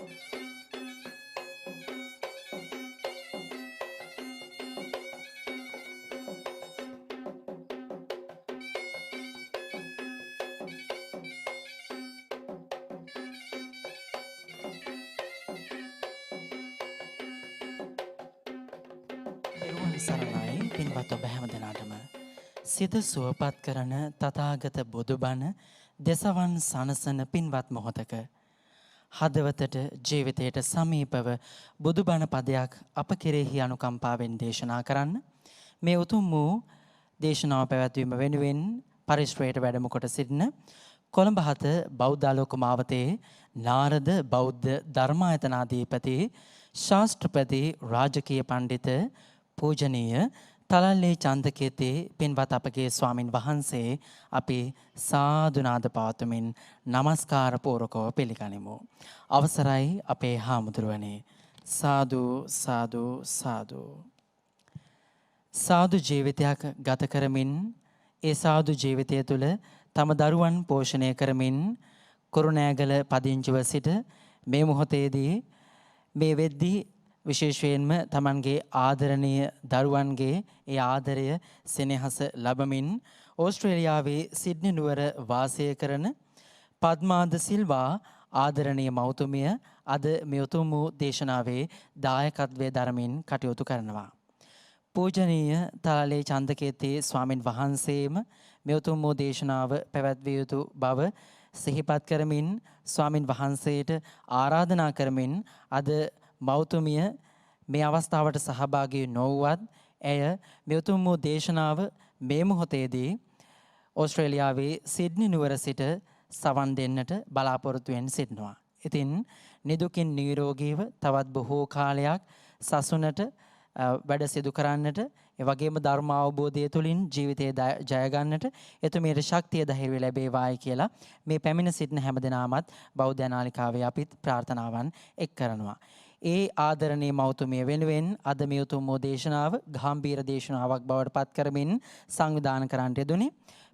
තෙරුවන් සරණයි පින්වත් ඔබ හැම දෙනාටම සිත සුවපත් කරන තථාගත බුදුබණ දෙසවන් සනසන පින්වත් මොහොතක හදවතට ජීවිතයට සමීපව බුදුබණ පදයක් අප කෙරෙහි අනුකම්පාවෙන් දේශනා කරන්න මේ උතුම් වූ දේශනාව පැවැත්වීම වෙනුවෙන් පරිශ්‍රයට වැඩම කොට සිටින කොළඹ 7 බෞද්ධාලෝක මාවතේ නාරද බෞද්ධ ධර්මායතනාධිපති ශාස්ත්‍රපති රාජකීය පඬිත පූජනීය තලල්ලේ චන්දකීර්ති පින්වත් අපගේ ස්වාමින් වහන්සේ අපි සාදුනාද පවත්වමින් নমස්කාර පූර්වකව පිළිගනිමු. අවසරයි අපේ හාමුදුරුවනේ. සාදු සාදු සාදු. සාදු ජීවිතයක් ගත කරමින් ඒ සාදු ජීවිතය තුළ තම දරුවන් පෝෂණය කරමින් කුරුණෑගල පදිංචිව සිට මේ මොහොතේදී මේ වෙද්දී විශේෂයෙන්ම තමන්ගේ ආදරණීය දරුවන්ගේ ඒ ආදරය සෙනෙහස ලබමින් ඕස්ට්‍රේලියාවේ සිඩ්නි නුවර වාසය කරන පද්මාද සිල්වා ආදරණීය මව්තුමිය අද මේ උතුම් වූ දේශනාවේ දායකත්වයේ දරමින් කටයුතු කරනවා. පූජනීය තලලේ චන්දකීර්ති ස්වාමින් වහන්සේම මේ උතුම් වූ දේශනාව පැවැත්විය යුතු බව සිහිපත් කරමින් ස්වාමින් වහන්සේට ආරාධනා කරමින් අද මෞතුමිය මේ අවස්ථාවට සහභාගී නොවුවත් ඇය මේ උතුම් වූ දේශනාව මේ මොහොතේදී ඕස්ට්‍රේලියාවේ සිඩ්නි නුවර සිට සවන් දෙන්නට බලාපොරොත්තු වෙන සිටිනවා. ඉතින් නිදුකින් නිරෝගීව තවත් බොහෝ කාලයක් සසුනට වැඩ සිදු කරන්නට ඒ වගේම ධර්ම අවබෝධය තුළින් ජීවිතය ජය ගන්නට එතුමියට ශක්තිය ධෛර්යය ලැබේවායි කියලා මේ පැමිණ සිටින හැමදෙනාමත් බෞද්ධ නාලිකාවේ අපිත් ප්‍රාර්ථනාවන් එක් කරනවා. ඒ ආදරණීය මෞතුමිය වෙනුවෙන් අද මේ උතුම් වූ දේශනාව ගාම්භීර දේශනාවක් බවට පත් කරමින් සංවිධානය කරන්නට යෙදුනේ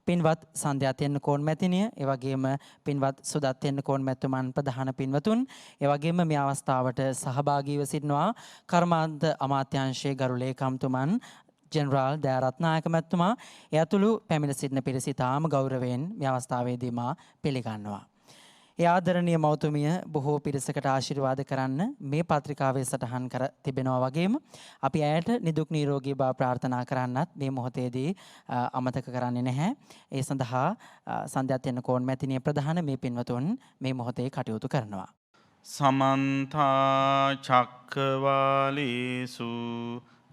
පින්වත් සන්ධ්‍යා තෙන්නකෝන් මැතිණිය, ඒ වගේම පින්වත් සුදත් තෙන්නකෝන් මැතිතුමන් ප්‍රධාන පින්වතුන්, ඒ වගේම මේ අවස්ථාවට සහභාගීව සිටිනවා කර්මාන්ත අමාත්‍යාංශයේ ගරු ලේකම්තුමන් ජෙනරාල් දයාරත්නායක මැතිතුමා. ඒ ඇතුළු පැමිණ සිටින පිරිස ඉතාම ගෞරවයෙන් මේ අවස්ථාවේදී මා පිළිගන්නවා. ඒ ආදරණීය මෞතුමිය බොහෝ පිරිසකට ආශිර්වාද කරන්න මේ පත්‍රිකාවේ සටහන් කර තිබෙනවා වගේම අපි ඇයට නිදුක් නිරෝගී බව ප්‍රාර්ථනා කරන්නත් මේ මොහොතේදී අමතක කරන්නේ නැහැ. ඒ සඳහා සන්ධ්‍යා තෙන්නකෝන් මැතිණිය ප්‍රධාන මේ පින්වතුන් මේ මොහොතේ කටයුතු කරනවා. සමන්ත චක්කවාලේසු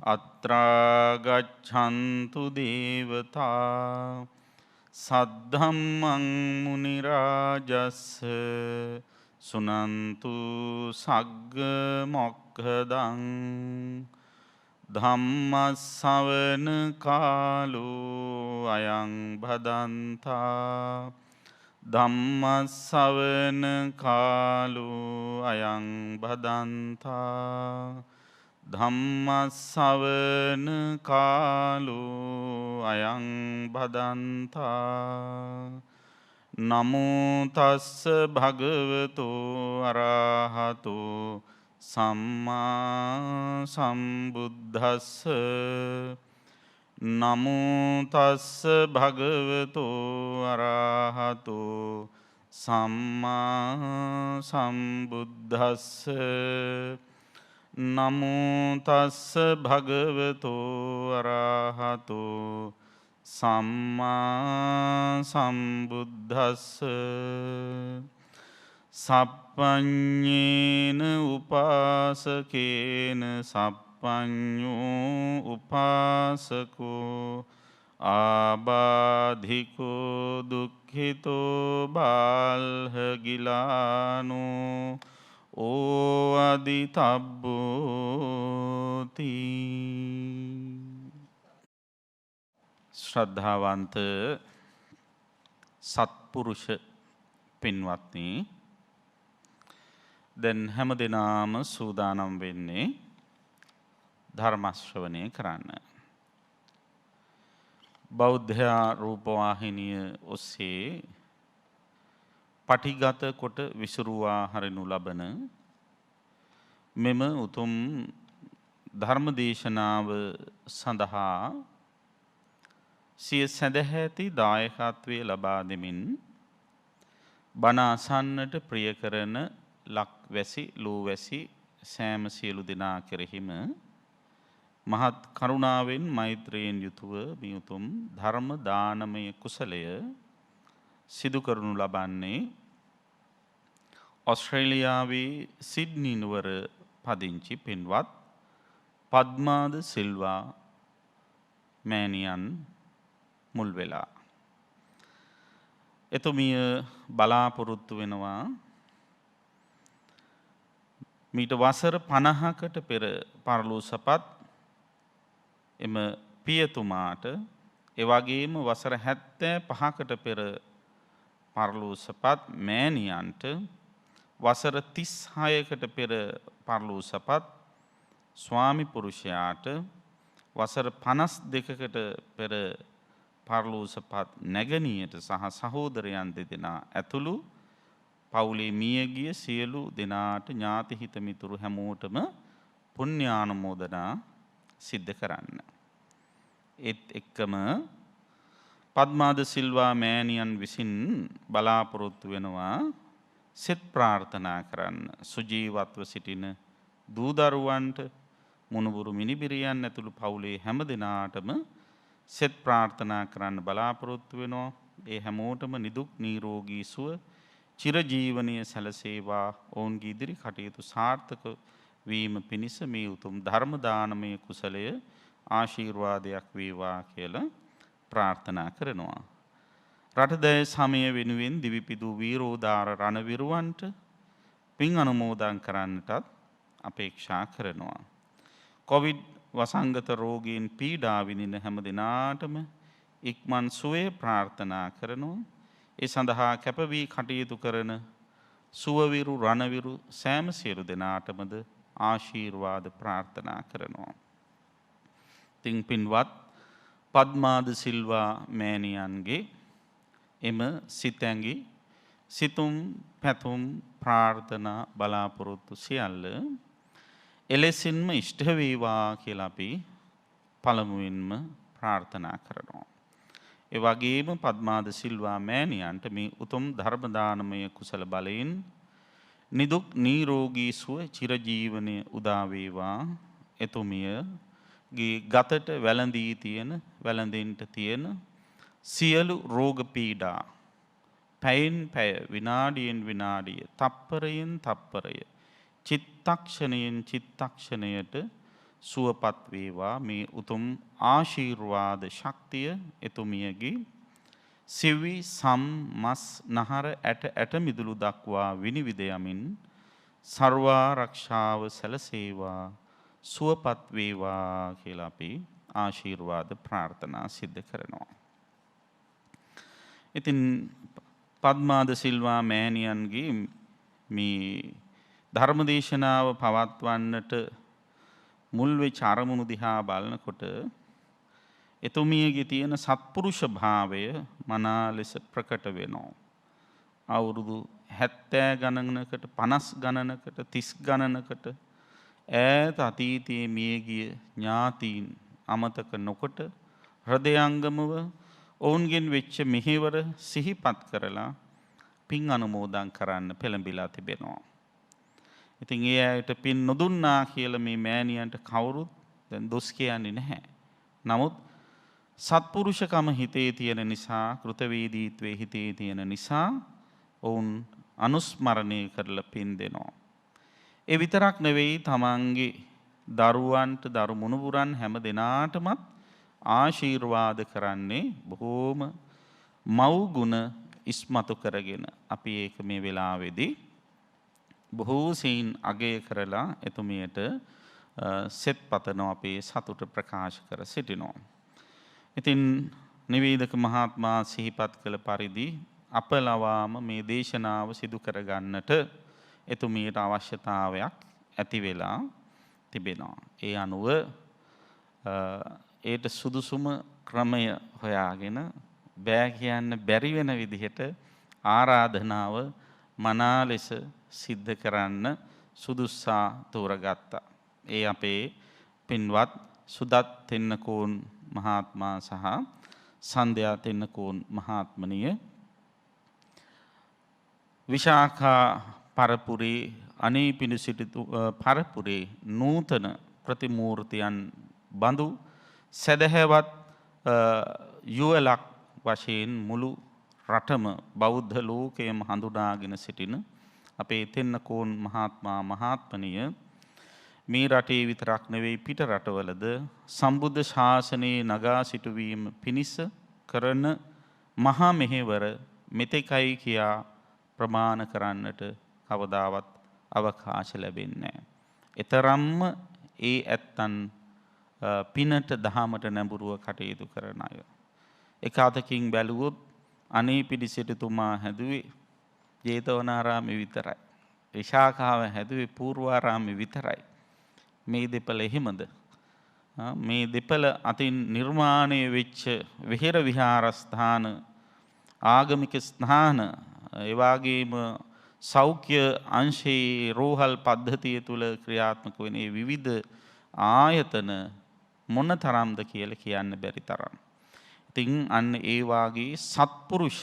අත්‍රා ගච්ඡන්තු දේවතා සද්ධම්මං මුනි රාජස්ස සුනන්තු සග්ග මොක්ඛදං ධම්ම ශ්‍රවණ කාලෝ අයං භදන්තා ධම්ම ශ්‍රවණ කාලෝ අයං භදන්තා ධම්ම ශ්‍රවණ කාලෝ අයං භදන්තා නමෝ තස්ස භගවතු අරහතෝ සම්මා සම්බුද්දස්ස නමෝ තස්ස භගවතු අරහතෝ සම්මා සම්බුද්දස්ස නමෝ තස්ස භගවතු අරහතෝ සම්මා සම්බුද්දස්ස සප්පඤ්ඤේන උපාසකේන සප්පඤ්ඤෝ උපාසකෝ ආබාධිකෝ දුක්ඛිතෝ බාල්හ ගිලානෝ ඕඅදිතබ්බෝති. ශ්‍රද්ධාවන්ත සත්පුරුෂ පින්වත්නි, දැන් හැම දිනාම සූදානම් වෙන්නේ ධර්ම ශ්‍රවණය කරන්න. බෞද්ධ රූපවාහිනිය ඔස්සේ පටිගත කොට විසුරුවා හරිනු ලබන මෙම උතුම් ධර්ම දේශනාව සඳහා සිය සැදැහැති දායකත්වය ලබා දෙමින් බණ අසන්නට ප්‍රිය කරන ලක්වැසි ලූවැසි සෑම සියලු දෙනා කෙරෙහිම මහත් කරුණාවෙන් මෛත්‍රියෙන් යුතුව මේ උතුම් ධර්ම දානමය කුසලය සිදු කරනු ලබන්නේ ඔස්ට්‍රේලියාවේ සිඩ්නි නුවර පදිංචි පින්වත් පද්මාද සිල්වා මෑණියන් මුල් වෙලා. එතුමිය බලාපොරොත්තු වෙනවා මීට වසර 50කට පෙර පරලෝසපත් එම පියතුමාට එවැගේම වසර 75කට පෙර පරලෝසපත් මෑණියන්ට වසර 36කට පෙර පරලෝසපත් ස්වාමි පුරුෂයාට වසර 52කට පෙර පරලෝසපත් නැගණියට සහ සහෝදරයන් දෙදෙනා ඇතුළු පවුලේ මියගිය සියලු දෙනාට ඥාති හිත මිතුරු හැමෝටම පුණ්‍යානුමෝදනා සිද්ධ කරන්න. ඒත් එක්කම පද්මාද සිල්වා මෑණියන් විසින් බලාපොරොත්තු වෙනවා සෙත් ප්‍රාර්ථනා කරන්න සුජීවත්ව සිටින දූ දරුවන්ට මුණුබුරු මිනිබිරියන් ඇතුළු පවුලේ හැම දෙනාටම සෙත් ප්‍රාර්ථනා කරන්න බලාපොරොත්තු වෙනවා. ඒ හැමෝටම නිදුක් නිරෝගී සුව චිරජීවනීය සැලසේවා. ඔවුන්ගේ ඉදිරි කටයුතු සාර්ථක වීම පිණිස මේ උතුම් ධර්ම දානමය කුසලය ආශිර්වාදයක් වේවා කියලා ප්‍රාර්ථනා කරනවා. රටදෑ සමය වෙනුවෙන් දිවිපිදූ වීරෝදාර රණවිරුවන්ට පින් අනුමෝදන් කරන්නටත් අපේක්ෂා කරනවා. කොවිඩ් වසංගත රෝගීන් පීඩා විඳින හැම දිනාටම ඉක්මන් සුවය ප්‍රාර්ථනා කරනවා. ඒ සඳහා කැපවී කටයුතු කරන සුවවිරු රණවිරු සෑම සියලු දෙනාටමද ආශිර්වාද ප්‍රාර්ථනා කරනවා. තින් පින්වත් පද්මාද සිල්වා මෑණියන්ගේ එම සිතැඟි සිතුම් පැතුම් ප්‍රාර්ථනා බලාපොරොත්තු සියල්ල එලෙසින්ම ඉෂ්ට වේවා කියලා අපි පළමුවෙන්ම ප්‍රාර්ථනා කරනවා. ඒ වගේම පද්මාද සිල්වා මෑණියන්ට මේ උතුම් ධර්ම දානමය කුසල බලයෙන් නිදුක් නිරෝගී සුව චිරජීවනයේ උදා වේවා. එතුමියගේ ගතට වැළඳී තියෙන වැළඳෙන්න තියෙන සියලු රෝග පීඩා පැයෙන් පැය විනාඩියෙන් විනාඩිය තප්පරයෙන් තප්පරය චිත්තක්ෂණයෙන් චිත්තක්ෂණයට සුවපත් වේවා. මේ උතුම් ආශිර්වාද ශක්තිය එතුමියගේ සිවි සම් මස් නහර ඇට ඇට මිදුළු දක්වා විනිවිද යමින් සර්වාරක්ෂාව සැලසේවා සුවපත් වේවා කියලා අපි ආශිර්වාද ප්‍රාර්ථනා සිද්ධ කරනවා. ඉතින් පද්මාද සිල්වා මෑණියන්ගේ මේ ධර්මදේශනාව පවත්වන්නට මුල් වෙච්ච අරමුණු දිහා බලනකොට එතුමියගේ තියෙන සත්පුරුෂ භාවය මනා ලෙස ප්‍රකට වෙනවා. අවුරුදු 70 ගණනකට 50 ගණනකට 30 ගණනකට ඈත අතීතයේ මියගිය ඥාතීන් අමතක නොකොට හෘදයාංගමව ඔවුන්ගෙන් වෙච්ච මෙහෙවර සිහිපත් කරලා පින් අනුමෝදන් කරන්න පෙළඹිලා තිබෙනවා. ඉතින් ඒ අයට පින් නොදුන්නා කියලා මේ මෑණියන්ට කවුරුත් දැන් දොස් කියන්නේ නැහැ. නමුත් සත්පුරුෂකම හිතේ තියෙන නිසා කෘතවේදීත්වයේ හිතේ තියෙන නිසා ඔවුන් අනුස්මරණය කරලා පින් දෙනවා. ඒ විතරක් නෙවෙයි තමන්ගේ දරුවන්ට දරු මුණුබුරන් හැම දෙනාටමත් ආශිර්වාද කරන්නේ බොහෝම මව් ගුණ ඉස්මතු කරගෙන. අපි ඒක මේ වෙලාවේදී බොහෝ සෙයින් අගය කරලා එතුමියට සෙත් පතනවා අපේ සතුට ප්‍රකාශ කර සිටිනවා. ඉතින් නිවේදක මහත්මයා සිහිපත් කළ පරිදි අප ලවාම මේ දේශනාව සිදු කරගන්නට එතුමියට අවශ්‍යතාවයක් ඇති වෙලා තිබෙනවා. ඒ අනුව ඒට සුදුසුම ක්‍රමය හොයාගෙන බෑ කියන්න බැරි වෙන විදිහට ආරාධනාව මනා ලෙස සිද්ධ කරන්න සුදුස්සා තෝරගත්තා. ඒ අපේ පින්වත් සුදත් තෙන්නකෝන් මහත්මයා සහ සන්ධ්‍යා තෙන්නකෝන් මහත්මනිය විශාඛා පරපුරේ අනේපිඬු සිටු පරපුරේ නූතන ප්‍රතිමූර්තියන් බඳු සැදැහැවත් යුවලක් වශයෙන් මුළු රටම බෞද්ධ ලෝකයම හඳුනාගෙන සිටින අපේ තෙන්නකෝන් මහත්මයා මහත්මනිය මේ රටේ විතරක් නෙවෙයි පිට රටවලද සම්බුද්ධ ශාසනයේ නගා සිටුවීම පිණිස කරන මහා මෙහෙවර මෙතෙකයි කියා ප්‍රමාණ කරන්නට කවදාවත් අවකාශ ලැබෙන්නේ නැහැ. එතරම්ම ඒ ඇත්තන් පිනට දහමට නැඹුරුව කටයුතු කරන අය. එක අතකින් බැලුවොත් අනේපිඬු සිටුතුමා හැදුවේ ජේතවනාරාමේ විතරයි. විශාඛාව හැදුවේ පූර්වාරාමේ විතරයි. මේ දෙපළ එහෙමද? මේ දෙපළ අතින් නිර්මාණය වෙච්ච විහෙර විහාරස්ථාන ආගමික ස්ථාන ඒ වගේම සෞඛ්‍ය අංශයේ රෝහල් පද්ධතිය තුල ක්‍රියාත්මක වෙන විවිධ ආයතන මොන තරම්ද කියලා කියන්න බැරි තරම්. ඉතින් අන්න ඒ වාගේ සත්පුරුෂ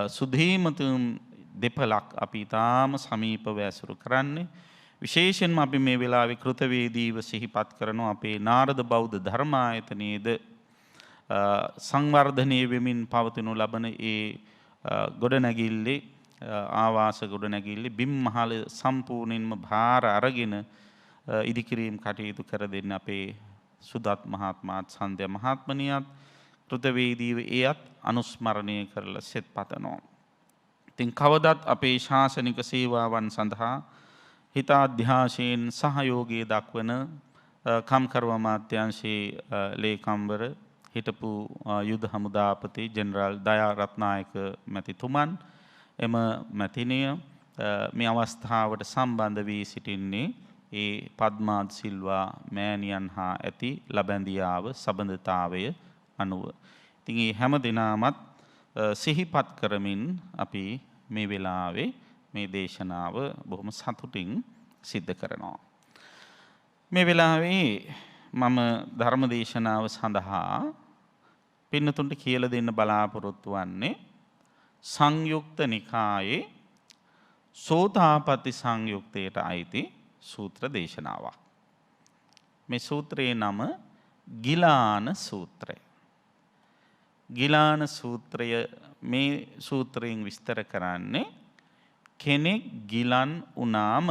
සුධීමතුන් දෙපළක් අපි ඊටාම සමීපව ඇසුරු කරන්නේ. විශේෂයෙන්ම අපි මේ වෙලාවේ කෘතවේදීව සිහිපත් කරනවා අපේ නාරද බෞද්ධ ධර්මායතනයේද සංවර්ධනය වෙමින් පවතිනු ලබන ඒ ගොඩනැගිල්ලේ ආවාස ගොඩනැගිල්ලේ බිම් මහල සම්පූර්ණයෙන්ම භාර අරගෙන ඉදිකිරීම් කටයුතු කර දෙන්න අපේ සුදත් මහත්මයාත් සන්ධ්‍යා මහත්මනියත් කෘතවේදීව එයත් අනුස්මරණය කරලා සෙත් පතනවා. ඉතින් කවදත් අපේ ශාසනික සේවාවන් සඳහා හිතාධ්‍යාසයෙන් සහයෝගය දක්වන කම්කරුව අමාත්‍යාංශයේ ලේකම්වර හිටපු යුද හමුදාපති ජෙනරාල් දයා රත්නායක මැතිතුමන් එම මැතිනිය මේ අවස්ථාවට සම්බන්ධ වී සිටින්නේ ඒ පද්මාත් සිල්වා මෑණියන් හා ඇති ලබැඳියාව සබඳතාවය අනුව. ඉතින් මේ හැම දිනමත් සිහිපත් කරමින් අපි මේ වෙලාවේ මේ දේශනාව බොහොම සතුටින් සිද්ධ කරනවා. මේ වෙලාවේ මම ධර්ම දේශනාව සඳහා පින්නතුන්ට කියලා දෙන්න බලාපොරොත්තු වන්නේ සංයුක්ත නිකායේ සෝතාපට්ටි සංයුක්තයට අයිති සූත්‍ර දේශනාවක්. මේ සූත්‍රයේ නම ගිලාන සූත්‍රය. ගිලාන සූත්‍රය මේ සූත්‍රයෙන් විස්තර කරන්නේ කෙනෙක් ගිලන් වුණාම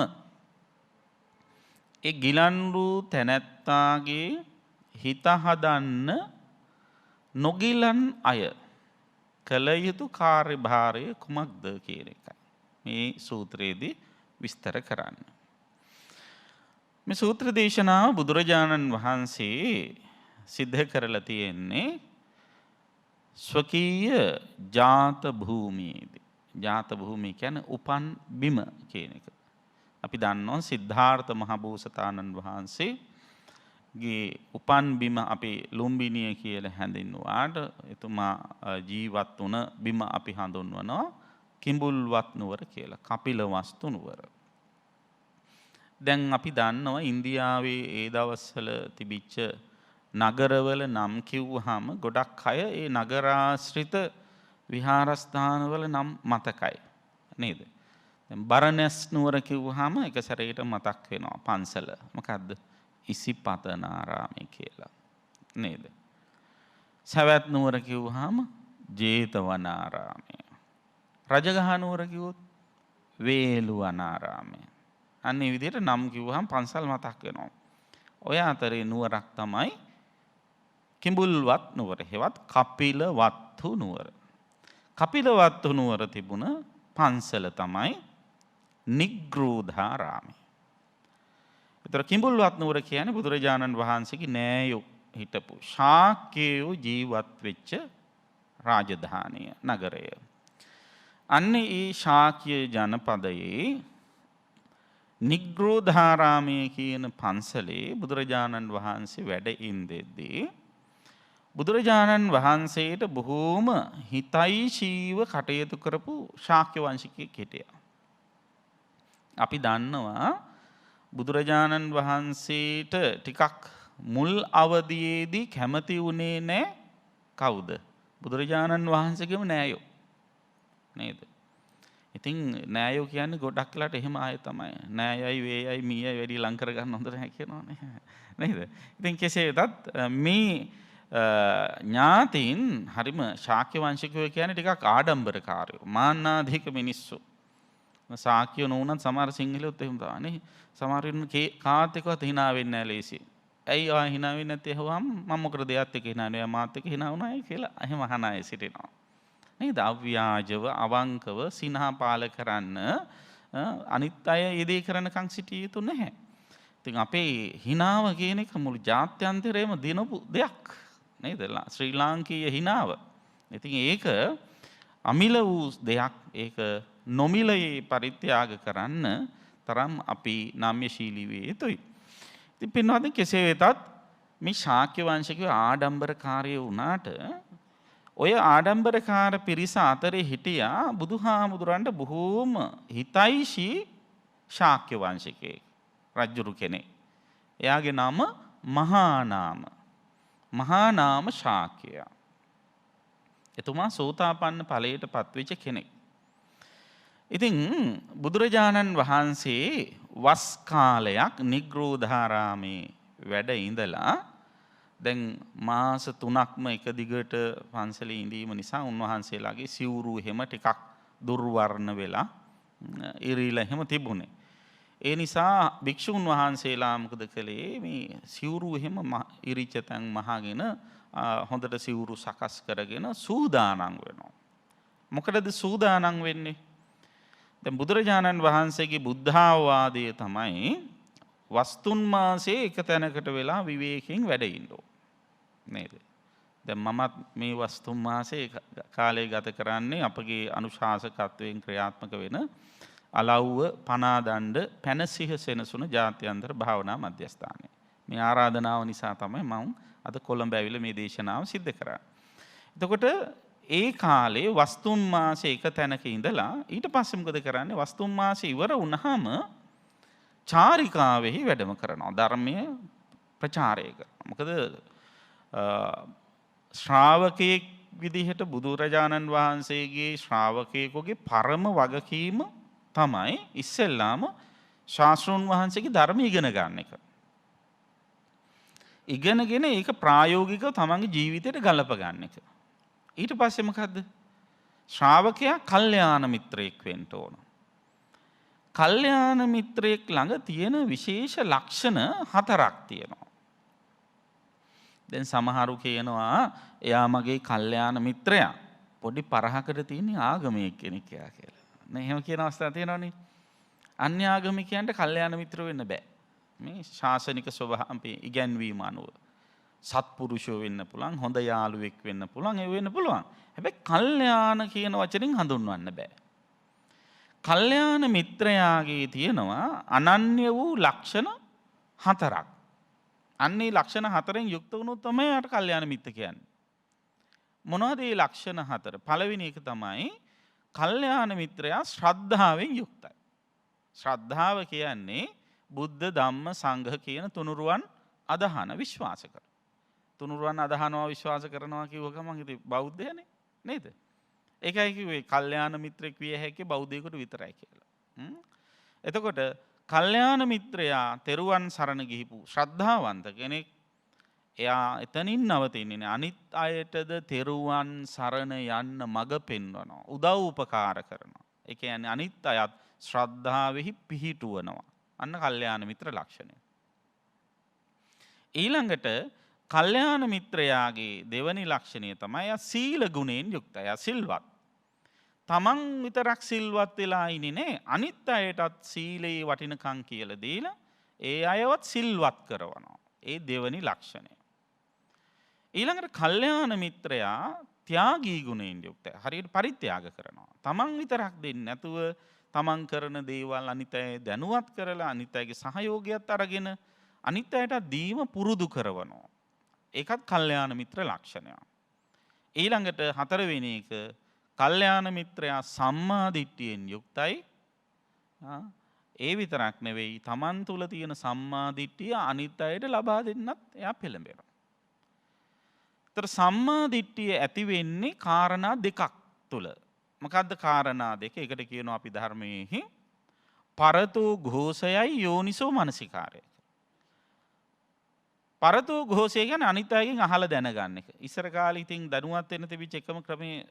ඒ ගිලන් වූ තැනැත්තාගේ හිත හදන්න නොගිලන් අය කළ යුතු කාර්යභාරය කුමක්ද කියන එකයි මේ සූත්‍රයේදී විස්තර කරන්නේ. මේ සූත්‍ර දේශනාව බුදුරජාණන් වහන්සේ සිද්ධ කරලා තියෙන්නේ ස්වකීය ජාත භූමියේදී. ජාත භූමිය කියන්නේ උපන් බිම කියන එක. අපි දන්නවා සිද්ධාර්ථ මහබෝසතාණන් වහන්සේගේ උපන් බිම අපි ලුම්බිනිය කියලා හැඳින්වුවාට එතුමා ජීවත් වුණ බිම අපි හඳුන්වනවා කිඹුල්වත් නුවර කියලා. කපිලවස්තු නුවර. දැන් අපි දන්නවා ඉන්දියාවේ ඒ දවස්වල තිබිච්ච නගරවල නම් කිව්වහම ගොඩක් අය ඒ නගරාශ්‍රිත විහාරස්ථානවල නම් මතකයි නේද? දැන් බරණැස් නුවර කිව්වහම එක සැරේට මතක් වෙනවා පන්සල. මොකද්ද? ඉසිපතනාරාමය කියලා නේද? සවැත් නුවර කිව්වහම ජේතවනාරාමය. රජගහ නුවර කිව්වොත් වේළුවනාරාමය. අන්න ඒ විදිහට නම් කිව්වහම පන්සල් මතක් වෙනවා. ඔය අතරේ නුවරක් තමයි කිඹුල්වත් නුවර. හෙවත් කපිලවත්තු නුවර. කපිලවත්තු නුවර තිබුණ පන්සල තමයි නිග්‍රෝධාරාමය. ඒතර කිඹුල්වත් නුවර කියන්නේ බුදුරජාණන් වහන්සේගේ නෑයෝ හිටපු ශාක්‍යයෝ ජීවත් වෙච්ච රාජධානිය නගරය. අන්න ඒ ශාක්‍ය ජනපදයේ නිග්‍රෝධාරාමය කියන පන්සලේ බුදුරජාණන් වහන්සේ වැඩ ඉඳෙද්දී බුදුරජාණන් වහන්සේට බොහෝම හිතයිශීව කටයුතු කරපු ශාක්‍ය වංශිකයෙක් හිටියා. අපි දන්නවා බුදුරජාණන් වහන්සේට ටිකක් මුල් අවදියේදී කැමති වුණේ නැහැ කවුද? බුදුරජාණන් වහන්සේගේම නෑයෝ නේද? ඉතින් නෑයෝ කියන්නේ ගොඩක් වෙලාට එහෙම ආයෙ තමයි. නෑයයි වේයයි මීයයි වැඩි ලං කරගන්න හොඳ නැහැ කියනවනේ. නේද? ඉතින් කෙසේ වෙතත් මේ ඥාතීන් හරිම ශාක්‍ය වංශිකයෝ කියන්නේ ටිකක් ආඩම්බරකාරයෝ. මාන්නාධික මිනිස්සු. ශාක්‍යයෝ නොවුනත් සමහර සිංහලයොත් එහෙම දානේ. සමහර වෙලාවට කාත් එක්කවත් hina වෙන්නේ නැහැ ලේසි. ඇයි ආ hina වෙන්නේ නැත්තේ අහුවම මම මොකද දෙයත් එක්ක hina වෙනවා මාත් එක්ක hina වුණායි කියලා එහෙම අහන අය සිටිනවා. නේද? අව්‍යාජව අවංකව සිනහා පාල කරන්න අනිත් අය යෙදී කරනකම් සිටිය යුතු නැහැ. ඉතින් අපේ හිනාව කියන එක මුළු ජාත්‍යන්තරයේම දිනපු දෙයක් නේද? ශ්‍රී ලාංකීය හිනාව. ඉතින් ඒක අමිල වූ දෙයක්. ඒක නොමිලයේ පරිත්‍යාග කරන්න තරම් අපි නම්‍යශීලී වේ යුතුයි. ඉතින් පින්වත්නි කෙසේ වෙතත් මේ ශාක්‍ය වංශිකයෝ ආඩම්බරකාරයෝ වුණාට ඔය ආඩම්බරකාර පිරිස අතරේ හිටියා බුදුහාමුදුරන්ට බොහෝම හිතයිෂී ශාක්‍ය වංශිකයෙක් රජුරු කෙනෙක්. එයාගේ නම මහානාම. මහානාම ශාක්‍යයා. එතුමා සෝතාපන්න ඵලයට පත්වෙච්ච කෙනෙක්. ඉතින් බුදුරජාණන් වහන්සේ වස් කාලයක් නිග්‍රෝධාරාමේ වැඩ ඉඳලා දැන් මාස 3ක්ම එක දිගට පන්සලේ ඉඳීම නිසා උන්වහන්සේලාගේ සිවුරු එහෙම ටිකක් දුර්වර්ණ වෙලා ඉරිලා එහෙම තිබුණේ. ඒ නිසා භික්ෂුන් වහන්සේලා මොකද කළේ මේ සිවුරු එහෙම ඉරිච්ච තැන් මහගෙන හොඳට සිවුරු සකස් කරගෙන සූදානම් වෙනවා. මොකටද සූදානම් වෙන්නේ? දැන් බුදුරජාණන් වහන්සේගේ බුද්ධාවාදය තමයි වස්තුන් මාසේ එක තැනකට වෙලා විවේකයෙන් වැඩ ඉන්න ඕන. නේද? දැන් මමත් මේ වස්තුන් මාසේ කාලය ගත කරන්නේ අපගේ අනුශාසකත්වයෙන් ක්‍රියාත්මක වෙන අලව්ව පනාදණ්ඩ පැනසිහ සෙනසුන ජාත්‍යන්තර භාවනා මධ්‍යස්ථානයේ. මේ ආරාධනාව නිසා තමයි මම අද කොළඹ ඇවිල්ලා මේ දේශනාව සිද්ධ කරන්නේ. එතකොට ඒ කාලේ වස්තුන් මාසේ එක තැනක ඉඳලා ඊට පස්සේ මොකද කරන්නේ? වස්තුන් මාසේ ඉවර වුණාම චාරිකාවෙහි වැඩම කරනවා. ධර්මය ප්‍රචාරය කරනවා. මොකද ශ්‍රාවකයෙක් විදිහට බුදුරජාණන් වහන්සේගේ ශ්‍රාවකයෙකුගේ පරම වගකීම තමයි ඉස්සෙල්ලාම ශාස්ත්‍රඥ වහන්සේගේ ධර්ම ඉගෙන ගන්න එක. ඉගෙනගෙන ඒක ප්‍රායෝගිකව තමන්ගේ ජීවිතයට ගලප ගන්න එක. ඊට පස්සේ මොකද්ද? ශ්‍රාවකයා කල්යාණ මිත්‍රයෙක් වෙන්න ඕන. කල්යාණ මිත්‍රයෙක් ළඟ තියෙන විශේෂ ලක්ෂණ 4ක් තියෙනවා. දැන් සමහරු කියනවා එයා මගේ කල්යාණ මිත්‍රයා. පොඩි පරහකට තියෙන ආගමික කෙනෙක් කියලා. නේ එහෙම කියන අවස්ථා තියෙනවනේ. අන්‍ය ආගමිකයන්ට කල්යාණ මිත්‍ර වෙන්න බෑ. මේ ශාසනික ස්වභාවය ඉගැන්වීම අනුව සත්පුරුෂයෝ වෙන්න පුළුවන්, හොඳ යාළුවෙක් වෙන්න පුළුවන්, ඒ වෙන්න පුළුවන්. හැබැයි කල්යාණ කියන වචනෙන් හඳුන්වන්න බෑ. කල්යාණ මිත්‍රයාගේ තියෙනවා අනන්‍ය වූ ලක්ෂණ 4ක්. අන්නේ ලක්ෂණ 4න් යුක්ත වුණොත් තමයි යාට කල්යාණ මිත්‍ර කියන්නේ. මොනවද මේ ලක්ෂණ 4? පළවෙනි එක තමයි කල්යාණ මිත්‍රයා ශ්‍රද්ධාවෙන් යුක්තයි. ශ්‍රද්ධාව කියන්නේ බුද්ධ ධම්ම සංඝ කියන තුනුරුවන් අදහන විශ්වාස කර. තුනුරුවන් අදහනවා විශ්වාස කරනවා කිව්ව ගමන් ඉතින් බෞද්ධයනේ නේද? ඒකයි කිව්වේ කල්යාණ මිත්‍රෙක් විය හැකි බෞද්ධයෙකුට විතරයි කියලා. එතකොට කල්යාණ මිත්‍රයා තෙරුවන් සරණ ගිහිපු ශ්‍රද්ධාවන්ත කෙනෙක්. එයා එතනින් නවතින්නේ නෑ. අනිත් අයටද තෙරුවන් සරණ යන්න මඟ පෙන්වනවා. උදව් උපකාර කරනවා. ඒ කියන්නේ අනිත් අයත් ශ්‍රද්ධාවෙහි පිහිටුවනවා. අන්න කල්යාණ මිත්‍ර ලක්ෂණය. ඊළඟට කල්යාණ මිත්‍රයාගේ දෙවනි ලක්ෂණය තමයි සීල ගුණයෙන් යුක්තයි. සිල්වත්. තමන් විතරක් සිල්වත් වෙලා ඉන්නේ නේ. අනිත් අයටත් සීලේ වටිනකම් කියලා දීලා ඒ අයවත් සිල්වත් කරනවා. ඒ දෙවනි ලක්ෂණය. ඊළඟට කල්යාණ මිත්‍රයා ත්‍යාගී ගුණයෙන් යුක්තයි. හරියට පරිත්‍යාග කරනවා. තමන් විතරක් දෙන්නේ නැතුව තමන් කරන දේවල් අනිත් අය දැනුවත් කරලා අනිත් අයගේ සහයෝගයත් අරගෙන අනිත් අයට දීම පුරුදු කරනවා. ඒකත් කල්යාණ මිත්‍ර ලක්ෂණයක්. ඊළඟට 4 වෙනි එක කල්යාණ මිත්‍රයා සම්මා දිට්ඨියෙන් යුක්තයි. ඒ විතරක් නෙවෙයි තමන් තුළ තියෙන සම්මා දිට්ඨිය අනිත් අයට ලබා දෙන්නත් එයා පෙළඹෙනවා. ඒතර සම්මා දිට්ඨිය ඇති වෙන්නේ කාරණා දෙකක් තුල. මොකද්ද කාරණා දෙක? එකට කියනවා අපි ධර්මයේහි පරතෝ ഘോഷයයි යෝනිසෝ මනසිකාරය. පරතෝ ഘോഷය කියන්නේ අනිත් අයගෙන් අහලා දැනගන්න එක. ඉස්සර කාලේ ඉතින් දැනුවත් වෙන්න තිබිච්ච එකම ක්‍රමේ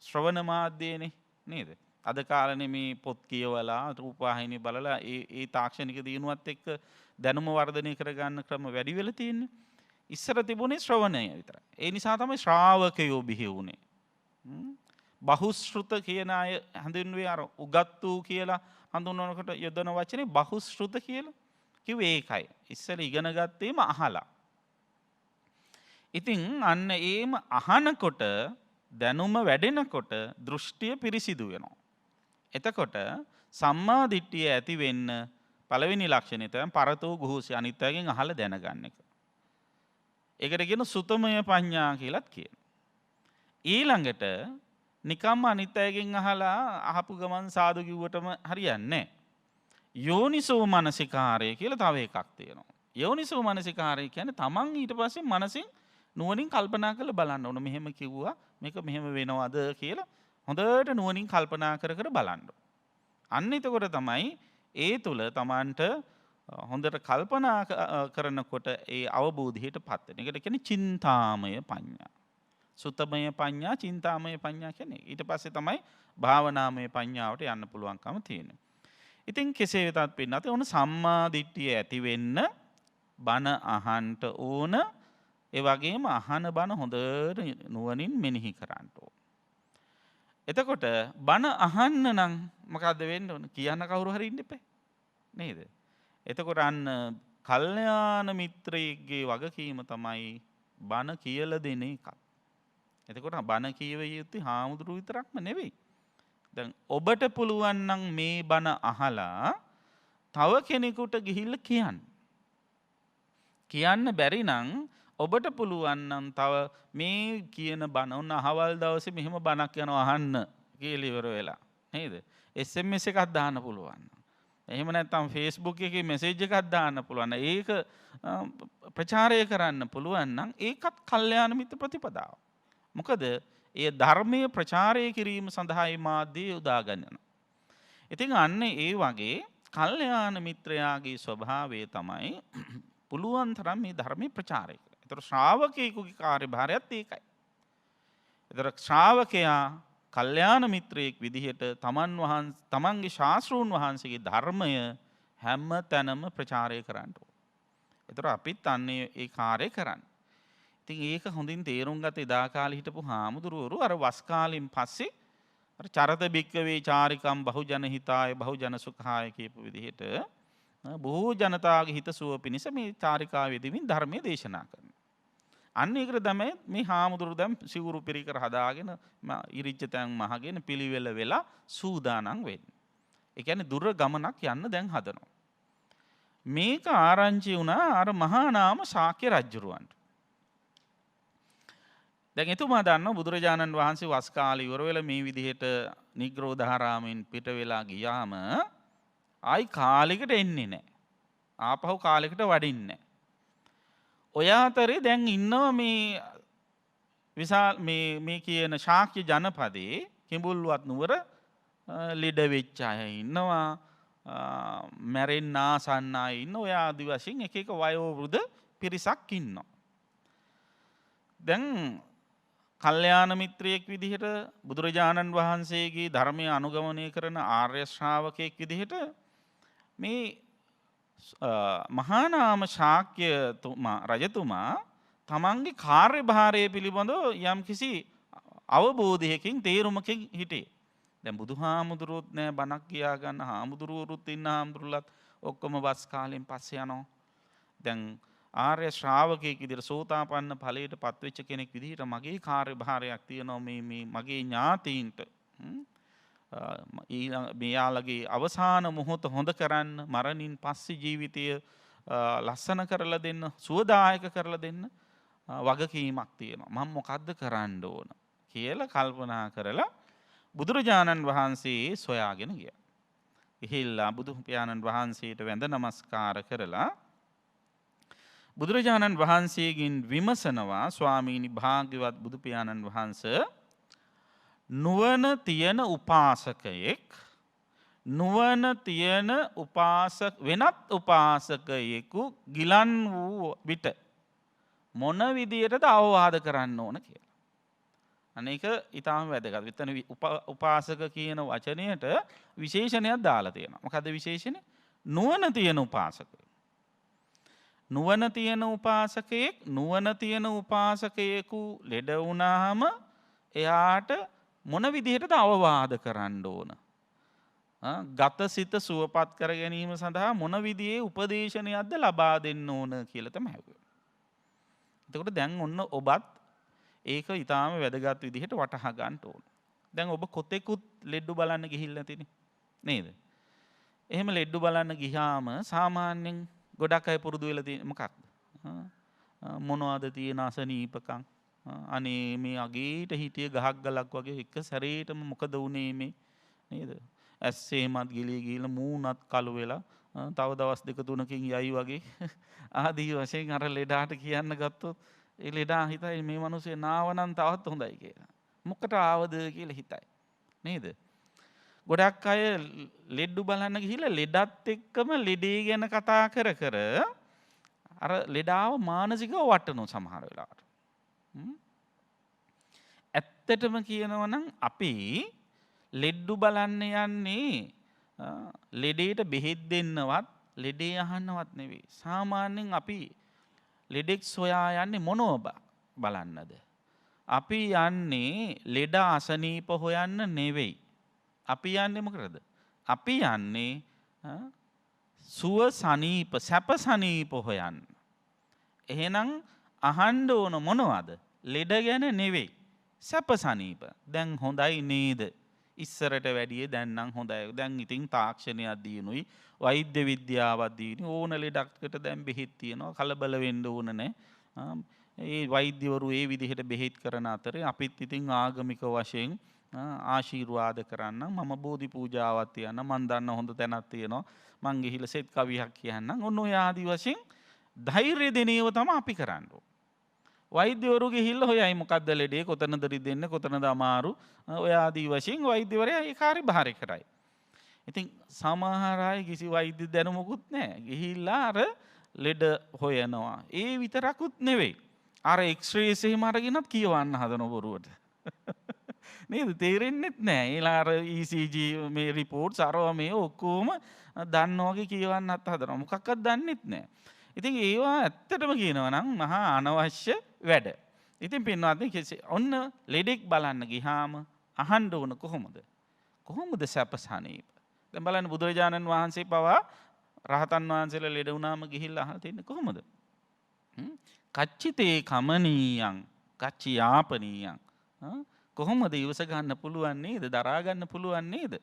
ශ්‍රවණ මාධ්‍යනේ නේද? අද කාලේ මේ පොත් කියවලා රූපවාහිනිය බලලා ඒ තාක්ෂණික දියුණුවත් එක්ක දැනුම වර්ධනය කරගන්න ක්‍රම වැඩි වෙලා තියෙන්නේ. ඉස්සර තිබුණේ ශ්‍රවණය විතරයි. ඒ නිසා තමයි ශ්‍රාවකයෝ බිහි වුණේ. බහුශ්‍රුත කියන අය හඳුන්වන්නේ අර උගත් වූ කියලා හඳුන්වනකොට යොදන වචනේ බහුශ්‍රුත කියලා කිව්වේ ඒකයි. ඉස්සර ඉගෙන ගත්තේම අහලා. ඉතින් අන්න ඒම අහනකොට දැනුම වැඩෙනකොට දෘෂ්ටිය පිරිසිදු වෙනවා. එතකොට සම්මා දිට්ඨිය ඇති වෙන්න පළවෙනි ලක්ෂණය තමයි පරතෝ ഘോഷය අනිත් අයගෙන් අහලා දැනගන්න එක. ඒකට කියන සුතමය පඤ්ඤා කියලාත් කියනවා. ඊළඟට නිකම්ම අනිත් අයගෙන් අහලා අහපු ගමන් සාදු කිව්වටම හරියන්නේ නැහැ. යෝනිසෝ මනසිකාරය කියලා තව එකක් තියෙනවා. යෝනිසෝ මනසිකාරය කියන්නේ තමන් ඊට පස්සේ මනසින් නුවණින් කල්පනා කරලා බලන්න ඕන. මෙහෙම කිව්වා මේක මෙහෙම වෙනවද කියලා හොඳට නුවණින් කල්පනා කර කර බලන්න. අන්න එතකොට තමයි ඒ තුල තමන්ට හොඳට කල්පනා කරනකොට ඒ අවබෝධයටපත් වෙන. ඒකට කියන්නේ චින්තාමය පඤ්ඤා. සුතමය පඤ්ඤා, චින්තාමය පඤ්ඤා කියන්නේ. ඊට පස්සේ තමයි භාවනාමය පඤ්ඤාවට යන්න පුළුවන්කම තියෙන්නේ. ඉතින් කෙසේ වෙතත් පින්නත් ඕන සම්මා දිට්ඨිය ඇති වෙන්න බණ අහන්ට ඕන. ඒ වගේම අහන බණ හොඳට නුවණින් මෙනෙහි කරන්න ඕන. එතකොට බණ අහන්න නම් මොකද්ද වෙන්න ඕන? කියන්න කවුරු හරි ඉන්න එපා. නේද? එතකොට අන්න කල්යාණ මිත්‍රයෙක්ගේ වගකීම තමයි බණ කියලා දෙන එක. එතකොට බණ කියව යුත්තේ හාමුදුරුවෝ විතරක්ම නෙවෙයි. දැන් ඔබට පුළුවන් නම් මේ බණ අහලා තව කෙනෙකුට ගිහිල්ලා කියන්න. කියන්න බැරි නම් ඔබට පුළුවන් නම් තව මේ කියන බණ උන් අහවල් දවසේ මෙහෙම බණක් යනවා අහන්න කියලා ඉවර වෙලා. නේද? SMS එකක් දාන්න පුළුවන්. එහෙම නැත්නම් Facebook එකේ මැසේජ් එකක් දාන්න පුළුවන්. ඒක ප්‍රචාරය කරන්න පුළුවන් නම් ඒකත් කල්යාණ මිත්‍ර ප්‍රතිපදාව. මොකද ඒ ධර්මයේ ප්‍රචාරය කිරීම සඳහායි මාධ්‍ය යොදා ගන්නවා. ඉතින් අන්න ඒ වගේ කල්යාණ මිත්‍රයාගේ ස්වභාවය තමයි පුළුවන් තරම් මේ ධර්මයේ ප්‍රචාරය කරන. ඒතර ශ්‍රාවකයෙකුගේ කාර්යභාරයත් ඒකයි. ඒතර ශ්‍රාවකයා කල්යාණ මිත්‍රයෙක් විදිහට තමන්ගේ ශාස්ත්‍රූන් වහන්සේගේ ධර්මය හැම තැනම ප්‍රචාරය කරන්න ඕන. ඒතර අපිත් අන්නේ ඒ කාර්යය කරන්න. ඉතින් ඒක හොඳින් තේරුම් ගත එදා කාලේ හිටපු හාමුදුරුවරු අර වස් කාලෙන් පස්සේ අර චරත බික්කවේ චාරිකම් බහුජන හිතාය බහුජන සුඛාය කියපු විදිහට බොහෝ ජනතාවගේ හිතසුව පිණිස මේ චාරිකාවේදීමින් ධර්මයේ දේශනා කරනවා. අන්න ඒකට තමයි මේ හාමුදුරු දැන් සිවුරු පිරිකර හදාගෙන ඉරිච්ච තැන් මහගෙන පිළිවෙල වෙලා සූදානම් වෙන්නේ. ඒ කියන්නේ දුර ගමනක් යන්න දැන් හදනවා. මේක ආරංචි වුණා අර මහා නාම ශාක්‍ය රජුරවන්ට. දැන් එතුමා දන්නවා බුදුරජාණන් වහන්සේ වස් කාලේ ඉවර වෙලා මේ විදිහට නිග්‍රෝධාරාමෙන් පිට වෙලා ගියාම ආයි කාලෙකට එන්නේ නැහැ. ආපහු කාලෙකට වඩින්නේ නැහැ. ඔය අතරේ දැන් ඉන්නවා මේ විශාල මේ කියන ශාක්‍ය ජනපදයේ කිඹුල්වත් නුවර ලෙඩ වෙච්ච අය ඉන්නවා. මැරෙන්න ආසන්න අය ඉන්නවා. ඔය ආදි වශයෙන් එක එක වයෝ වෘද්ධ පිරිසක් ඉන්නවා. දැන් කල්යාණ මිත්‍රයෙක් විදිහට බුදුරජාණන් වහන්සේගේ ධර්මය අනුගමනය කරන ආර්ය ශ්‍රාවකයෙක් විදිහට මේ මහා නාම ශාක්‍ය රජතුමා තමන්ගේ කාර්යභාරය පිළිබඳව යම්කිසි අවබෝධයකින් තේරුමකින් හිටියේ. දැන් බුදුහාමුදුරුවොත් නෑ බණක් කියා ගන්න හාමුදුරුවරුත් ඉන්න හාමුදුරුවලත් ඔක්කොම වස් කාලෙන් පස්සේ යනවා. දැන් ආර්ය ශ්‍රාවකයෙක් විදිහට සෝතාපන්න ඵලයට පත්වෙච්ච කෙනෙක් විදිහට මගේ කාර්යභාරයක් තියෙනවා මේ මගේ ඥාතීන්ට මෙයාලගේ අවසාන මොහොත හොඳ කරන්න මරණින් පස්සේ ජීවිතය ලස්සන කරලා දෙන්න සුවදායක කරලා දෙන්න වගකීමක් තියෙනවා. මම මොකද්ද කරන්න ඕන කියලා කල්පනා කරලා බුදුරජාණන් වහන්සේ සොයාගෙන ගියා. ගිහිල්ලා බුදු පියාණන් වහන්සේට වැඳ නමස්කාර කරලා බුදුරජාණන් වහන්සේගෙන් විමසනවා ස්වාමීනි භාග්‍යවත් බුදු පියාණන් වහන්සේ නුවණ තියෙන උපාසකයෙක් නුවණ තියෙන වෙනත් උපාසකයෙකු ගිලන් වූ විට මොන විදියටද අවවාද කරන්න ඕන කියලා. අනේක ඊටාම වැදගත්. විතන උපාසක කියන වචනයට විශේෂණයක් දාලා තියෙනවා. මොකද්ද විශේෂණය? නුවණ තියෙන උපාසකයෙක්. නුවණ තියෙන උපාසකයෙක් නුවණ තියෙන උපාසකයෙකු ලෙඩ වුණාම එයාට මොන විදිහටද අවවාද කරන්න ඕන? ගත සිත සුවපත් කර ගැනීම සඳහා මොන විදිහේ උපදේශනයක්ද ලබා දෙන්න ඕන කියලා තමයි ඇහුවේ. එතකොට දැන් ඔන්න ඔබත් ඒක ඊටාම වැදගත් විදිහට වටහා ගන්න ඕන. දැන් ඔබ කොතෙකුත් ලෙඩු බලන්න ගිහිල්ලා නැතිනේ. නේද? එහෙම ලෙඩු බලන්න ගියාම සාමාන්‍යයෙන් ගොඩක් අය පුරුදු වෙලා තියෙන මොකක්ද? මොනවද තියෙන අසනීපකම්? අනේ මේ අගේට හිටිය ගහක් ගලක් වගේ එක සැරේටම මොකද වුනේ මේ? නේද? ඇස්සේමත් ගිලී ගිහලා මූණත් කළු වෙලා තව දවස් දෙක තුනකින් යයි වගේ ආදී වශයෙන් අර ලෙඩාට කියන්න ගත්තොත් ඒ ලෙඩා හිතයි මේ මිනිස්සේ නාවනම් තවත් හොඳයි කියලා. මොකට ආවද කියලා හිතයි. නේද? ගොඩක් අය ලෙඩු බලන්න ගිහිල්ලා ලෙඩත් එක්කම ලෙඩේ ගැන කතා කර කර අර ලෙඩාව මානසිකව වටනවා සමහර වෙලාවට. ඇත්තටම කියනවා නම් අපි ලෙඩ්ඩු බලන්න යන්නේ ලෙඩේට බෙහෙත් දෙන්නවත් ලෙඩේ අහන්නවත් නෙවෙයි. සාමාන්‍යයෙන් අපි ලෙඩෙක් සොයා යන්නේ මොනව බලන්නද? අපි යන්නේ ලෙඩ අසනීප හොයන්න නෙවෙයි. අපි යන්නේ මොකටද? අපි යන්නේ සුව සනීප සැප සනීප හොයන්න. එහෙනම් අහන්න ඕන මොනවද? ලෙඩ ගැන නෙවෙයි. සැප සනීප. දැන් හොඳයි නේද? ඉස්සරට වැඩිය දැන් නම් හොඳයි. දැන් ඉතින් තාක්ෂණයක් දිනුයි, වෛද්‍ය විද්‍යාවක් දිනුයි. ඕන ලෙඩකට දැන් බෙහෙත් තියෙනවා. කලබල වෙන්න ඕන නැහැ. ඒ වෛද්‍යවරු ඒ විදිහට බෙහෙත් කරන අතරේ අපිත් ඉතින් ආගමික වශයෙන් ආශිර්වාද කරන්න මම බෝධි පූජාවක් තියන්න මන් දන්න හොඳ තැනක් තියෙනවා. මං ගිහිල්ලා සෙත් කවියක් කියන්නම්. ඔන්න ඔය ආදි වශයෙන් ධෛර්ය දෙන ඒවා තමයි අපි කරන්නේ. වෛද්‍යවරු ගිහිල්ලා හොයයි මොකද්ද ලෙඩේ කොතනද රිදෙන්නේ කොතනද අමාරු ඔය ආදී වශයෙන් වෛද්‍යවරයා ඒ කාර්යභාරය කරයි. ඉතින් සමහර අය කිසි වෛද්‍ය දැනුමකුත් නැහැ. ගිහිල්ලා අර ලෙඩ හොයනවා. ඒ විතරකුත් නෙවෙයි. අර එක්ස්රේස් එහෙම අරගෙනත් කියවන්න හදන බොරුවට. නේද? තේරෙන්නෙත් නැහැ. ඒලා අර ECG මේ රිපෝට්ස් අරවා මේ ඔක්කොම දන්නවා වගේ කියවන්නත් හදනවා. මොකක්වත් දන්නෙත් නැහැ. ඉතින් ඒවා ඇත්තටම කියනවා නම් මහා අනවශ්‍ය වැඩ. ඉතින් පින්වත්නි ඔන්න ලෙඩෙක් බලන්න ගියාම අහන්න ඕන කොහොමද? කොහොමද සැපසනීප? දැන් බලන්න බුදුරජාණන් වහන්සේ පවා රහතන් වහන්සේලා ලෙඩ වුණාම ගිහිල්ලා අහලා තින්නේ කොහොමද? කච්චිතේ කමනීයං කච්චි යාපනීයං. කොහොමද ඉවස ගන්න පුළුවන් නේද? දරා ගන්න පුළුවන් නේද?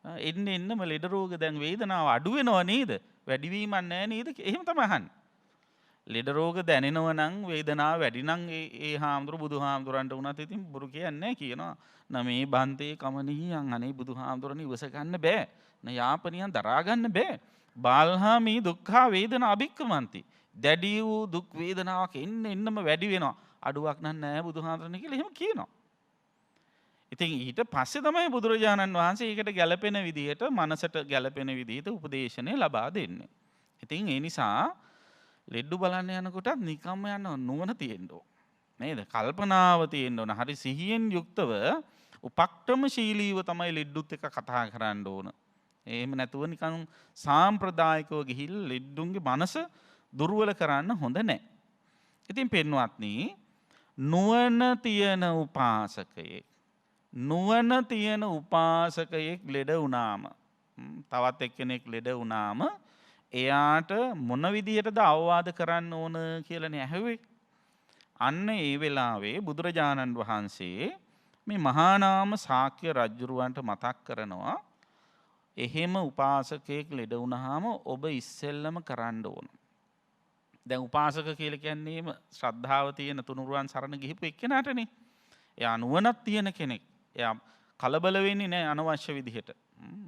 එන්නම ලෙඩ රෝග දැන් වේදනාව අඩු වෙනව නේද? වැඩි වීමක් නැහැ නේද? එහෙම තමයි අහන්නේ. ලෙඩ රෝග දැනෙනව නම් වේදනාව වැඩි නම් ඒ බුදුහාමුදුරන්ට උනත් ඉතින් බුරු කියන්නේ කියනවා. නමේ බන්තේ කමනීයං අනේ බුදුහාමුදුරනේ ඉවස ගන්න බෑ. න යාපනියන් දරා ගන්න බෑ. බාල්හාමි දුක්ඛා වේදනා අභික්කමන්ති. දැඩි වූ දුක් වේදනාවක් එන්නම වැඩි වෙනවා. අඩුවක් නැහැ බුදුහාමුදුරනේ කියලා එහෙම කියනවා. ඉතින් ඊට පස්සේ තමයි බුදුරජාණන් වහන්සේ ඒකට ගැළපෙන විදිහට මනසට ගැළපෙන විදිහට උපදේශනය ලබා දෙන්නේ. ඉතින් ඒ නිසා ලෙඩ්ඩු බලන්න යනකොටත් නිකම්ම යන්න නුවණ තියෙන්න ඕන. නේද? කල්පනාව තියෙන්න ඕන. හරි සිහියෙන් යුක්තව උපක්‍රමශීලීව තමයි ලෙඩ්ඩුත් එක්ක කතා කරන්න ඕන. එහෙම නැතුව නිකන් සාම්ප්‍රදායිකව ගිහිල්ලා ලෙඩ්ඩුන්ගේ මනස දුර්වල කරන්න හොඳ නැහැ. ඉතින් පින්වත්නි නුවණ තියෙන උපාසකයෙක් නුවණ තියෙන උපාසකයෙක් ලෙඩ වුණාම තවත් එක්කෙනෙක් ලෙඩ වුණාම එයාට මොන විදිහටද අවවාද කරන්න ඕන කියලානේ ඇහුවේ. අන්න ඒ වෙලාවේ බුදුරජාණන් වහන්සේ මේ මහා නාම ශාක්‍ය රජුරවන්ට මතක් කරනවා එහෙම උපාසකයෙක් ලෙඩ වුණාම ඔබ ඉස්සෙල්ලම කරන්න ඕන. දැන් උපාසක කියලා කියන්නේම ශ්‍රද්ධාව තියෙන තුනුරුවන් සරණ ගිහිපු එක්කෙනාටනේ. එයා නුවණක් තියෙන කෙනෙක්. එයා කලබල වෙන්නේ නැහැ අනවශ්‍ය විදිහට.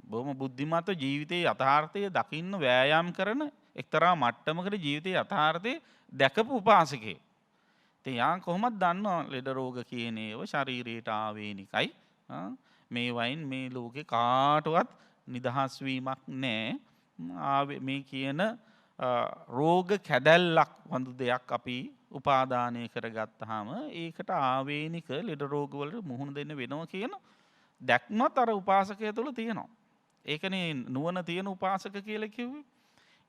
බොහොම බුද්ධිමත් ජීවිතයේ යථාර්ථය දකින්න වෑයම් කරන එක්තරා මට්ටමකට ජීවිතයේ යථාර්ථය දැකපු උපාසකයෙක්. ඉතින් යා කොහොමද දන්නව ලෙඩ රෝග කියන ඒවා ශරීරයට ආවේනිකයි. මේ වයින් මේ ලෝකේ කාටවත් නිදහස් වීමක් නැහැ. මේ කියන රෝග කැදැල්ලක් වඳු දෙයක් අපි උපාදානය කරගත්තාම ඒකට ආවේනික ලෙඩ රෝග වලට මුහුණ දෙන්න වෙනවා කියන දැක්මත් අර උපාසකය තුළ තියෙනවා. ඒකනේ නුවණ තියෙන උපාසක කියලා කිව්වේ.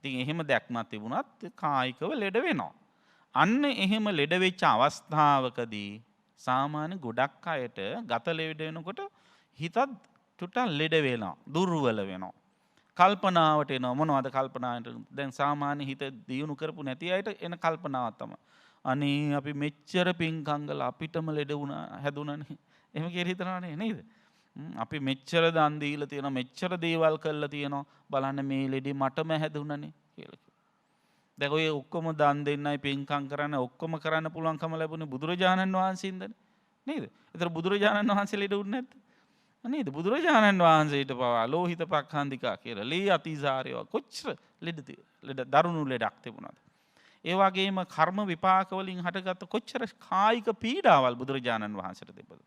ඉතින් එහෙම දැක්මක් තිබුණත් කායිකව ලෙඩ වෙනවා. අන්න එහෙම ලෙඩ වෙච්ච අවස්ථාවකදී සාමාන්‍ය ගොඩක් අයට ගත ලෙඩ වෙනකොට හිතත් ටුටක් ලෙඩ වෙනවා, දුර්වල වෙනවා. කල්පනාවට එනවා. මොනවද කල්පනාවට? දැන් සාමාන්‍ය හිත දියුණු කරපු නැති අයට එන කල්පනාවක් තමයි. අනේ අපි මෙච්චර පින්කම් කළා අපිටම ලෙඩ වුණා හැදුණානේ. එහෙම කියලා හිතනවනේ නේද? අපි මෙච්චර දන් දීලා තියෙනවා, මෙච්චර දේවල් කළා තියෙනවා. බලන්න මේ ලෙඩේ මටම හැදුණානේ කියලා. දැන් ඔය ඔක්කොම දන් දෙන්නයි පින්කම් කරන්න ඔක්කොම කරන්න පුළුවන්කම ලැබුණේ බුදුරජාණන් වහන්සේින්දනේ. නේද? ඒතර බුදුරජාණන් වහන්සේ ලෙඩ වුනේ නැද්ද? නේද? බුදුරජාණන් වහන්සේට පවා ලෝහිත පක්ඛන්දිකා කියලා ලී අතිසාරය කොච්චර ලෙඩ දරුණු ලෙඩක් තිබුණාද? ඒ වගේම කර්ම විපාක වලින් හටගත්ත කොච්චර කායික පීඩාවල් බුදුරජාණන් වහන්සේට තිබ්බද?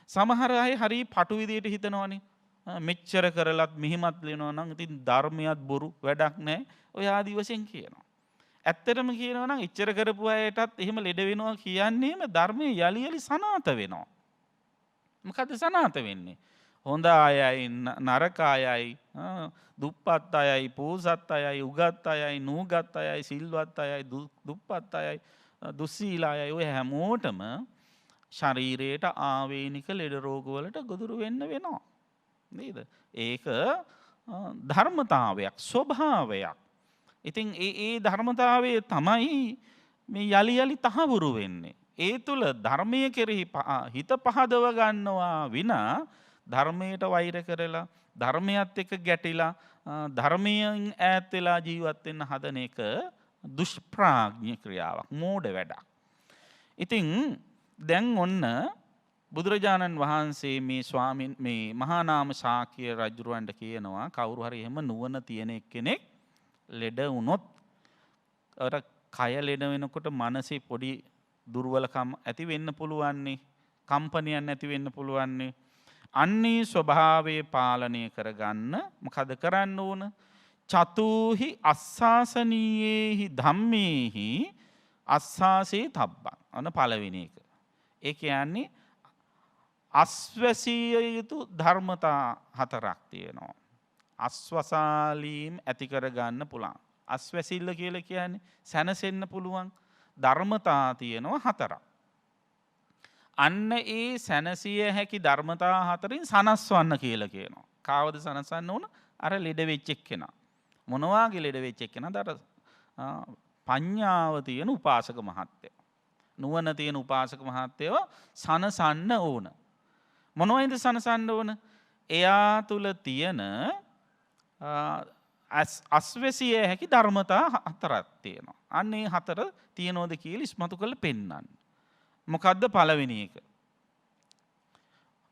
සමහර අය හරි පටු විදියට හිතනවනේ. මෙච්චර කරලත් මෙහිමත් වෙනවා නම් ඉතින් ධර්මයක් බොරු වැඩක් නැහැ. ඔය ආදි වශයෙන් කියනවා. ඇත්තටම කියනවා නම් එච්චර කරපු අයටත් එහෙම ලෙඩ වෙනවා කියන්නේම ධර්මයේ යලි යලි සනාත වෙනවා. මොකද සනාත වෙන්නේ? හොඳ අයයි නරක අයයි දුප්පත් අයයි පෝසත් අයයි උගත් අයයි නූගත් අයයි සිල්වත් අයයි දුප්පත් අයයි දුස්සීල අයයි ඔය හැමෝටම ශරීරයට ආවේනික ලෙඩ රෝග වලට ගොදුරු වෙන්න වෙනවා. නේද? ඒක ධර්මතාවයක්, ස්වභාවයක්. ඉතින් ඒ ධර්මතාවය තමයි මේ යලි යලි තහවුරු වෙන්නේ. ඒ තුල ධර්මයේ කෙරෙහි හිත පහදව ගන්නවා විනා ධර්මයට වෛර කරලා ධර්මයත් එක්ක ගැටිලා ධර්මයෙන් ඈත් වෙලා ජීවත් වෙන්න හදන එක දුෂ්ප්‍රාඥ ක්‍රියාවක්, මෝඩ වැඩක්. ඉතින් දැන් ඔන්න බුදුරජාණන් වහන්සේ මේ මහා නාම ශාක්‍ය රජුරවන්ට කියනවා කවුරු හරි එහෙම නුවණ තියෙන කෙනෙක් ලෙඩ වුණොත් අර කය ලෙඩ වෙනකොට මනසේ පොඩි දුර්වලකම් ඇති වෙන්න පුළුවන්නේ, කම්පනයක් නැති වෙන්න පුළුවන්නේ. අන්නේ ස්වභාවය පාලනය කරගන්න මොකද කරන්න ඕන? චතුහි අස්සාසනීයේහි ධම්මේහි අස්සාසේ තබ්බං. අන පළවෙනි එක. ඒ කියන්නේ අස්වැසිය යුතු ධර්මතා 4ක් තියෙනවා. අස්වසාලීම් ඇති කරගන්න පුළුවන්. අස්වැසිල්ල කියලා කියන්නේ සැනසෙන්න පුළුවන් ධර්මතා තියෙනවා 4ක්. අන්න ඒ සැනසිය හැකි ධර්මතා 4න් සනස්වන්න කියලා කියනවා. කාවද සනසන්න ඕන? අර ලෙඩ වෙච්ච එක්කෙනා. මොනවාගේ ලෙඩ වෙච්ච එක්කෙනාද? අර පඤ්ඤාව තියෙන උපාසක මහත්තයා. නුවණ තියෙන උපාසක මහත්තයව සනසන්න ඕන. මොනවයින්ද සනසන්න ඕන? එයා තුල තියෙන අස්වැසිය හැකි ධර්මතා 4ක් තියෙනවා. අන්න ඒ 4 තියනෝද කියලා ඉස්මතු කරලා පෙන්නන්න. මොකද්ද පළවෙනි එක?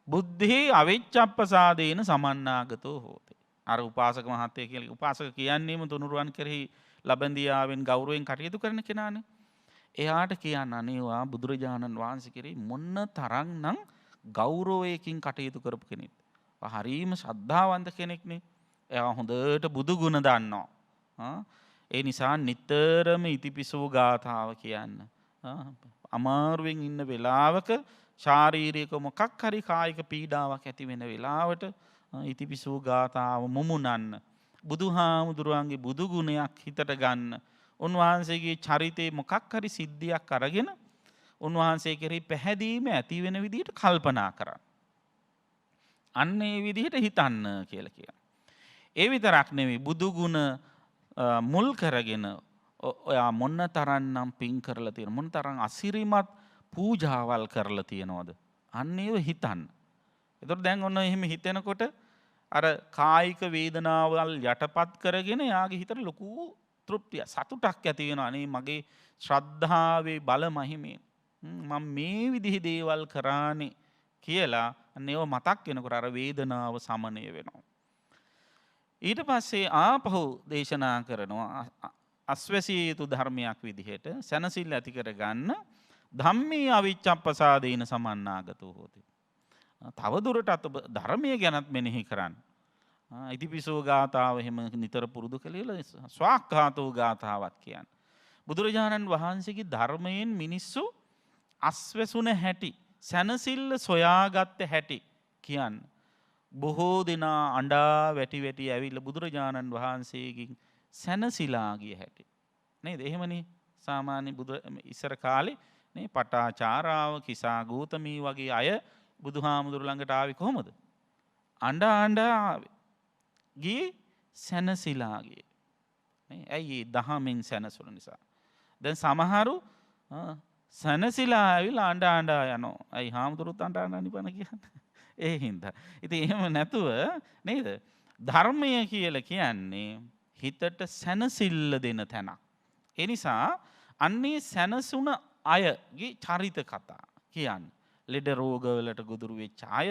බුද්ධේ අවිච්ඡප්පසාදේන සමන්නාගතෝ හෝති. අර උපාසක මහත්තයා කියලා උපාසක කියන්නේම තුනුරුවන් කෙරෙහි ලබන්දියාවෙන් ගෞරවයෙන් කටයුතු කරන කෙනානේ. එයාට කියන්න අනේවා බුදුරජාණන් වහන්සේ කෙරෙහි මොන්න තරම්නම් ගෞරවයකින් කටයුතු කරපු කෙනෙක්. හරීම ශ්‍රද්ධාවන්ත කෙනෙක්නේ. එයා හොඳට බුදු ගුණ දන්නවා. ඒ නිසා නිතරම ඉතිපිසෝ ගාථාව කියන්න. අමාරුවෙන් ඉන්න වෙලාවක ශාරීරික මොකක් හරි කායික පීඩාවක් ඇති වෙන වෙලාවට ඉතිපිසෝ ගාථාව මුමුණන්න. බුදුහාමුදුරුවන්ගේ බුදු ගුණයක් හිතට ගන්න. උන්වහන්සේගේ චරිතේ මොකක් හරි සිද්ධියක් අරගෙන උන්වහන්සේ කෙරෙහි පැහැදීම ඇති වෙන විදිහට කල්පනා කරන්න. අන්න ඒ විදිහට හිතන්න කියලා කියනවා. ඒ විතරක් නෙවෙයි බුදු ගුණ මුල් කරගෙන ඔයා මොන්න තරම්නම් පින් කරලා තියෙන මොන තරම් අසිරිමත් පූජාවල් කරලා තියෙනවද? අන්න ඒව හිතන්න. ඒතකොට දැන් ඔන්න එහෙම හිතෙනකොට අර කායික වේදනාවල් යටපත් කරගෙන යාගේ හිතට ලොකු තෘප්තිය සතුටක් ඇති වෙනවා. අනේ මගේ ශ්‍රද්ධාවේ බල මහිමෙන් මම මේ විදිහේ දේවල් කරානේ කියලා අන්න ඒව මතක් වෙනකොට අර වේදනාව සමනය වෙනවා. ඊට පස්සේ ආපහු දේශනා කරනවා අස්වැසිය යුතු ධර්මයක් විදිහට සැනසෙල්ල ඇති කරගන්න ධම්මේ අවිච්ඡප්පසාදේන සමන්නාගතෝ හෝති. තව දුරටත් ඔබ ධර්මයේ ගැනත් මෙනෙහි කරන්න. ඉතිපිසෝ ගාථාව එහෙම නිතර පුරුදු කළේලා ස්වාක්ඛාතෝ ගාථාවක් කියන්නේ. බුදුරජාණන් වහන්සේගේ ධර්මයෙන් මිනිස්සු අස්වැසුන හැටි සැනසෙල්ල සොයාගත්ත හැටි කියන්නේ. බොහෝ දෙනා අඬා වැටි වැටි ඇවිල්ලා බුදුරජාණන් වහන්සේගෙන් සැනසීලා ගිය හැටි. නේද? එහෙමනේ සාමාන්‍ය ඉස්සර කාලේ නේ පටාචාරාව කිසා ගෞතමී වගේ අය බුදුහාමුදුරු ළඟට ආවේ කොහොමද? අඬා අඬා ආවේ. ගියේ සැනසීලා ගියේ. නේ? ඇයි ඒ දහමෙන් සැනසුණු නිසා. දැන් සමහරු සැනසීලා ඇවිල්ලා අඬා අඬා යනවා. ඇයි හාමුදුරුත් අඬා අඬා නිපන කියන්නේ? ඒ හින්දා. ඉතින් එහෙම නැතුව නේද? ධර්මය කියලා කියන්නේ හිතට සැනසෙල්ල දෙන තැනක්. ඒ නිසා අන්නේ සැනසුණ අයගේ චරිත කතා කියන්නේ ලෙඩ රෝගවලට ගොදුරු වෙච්ච අය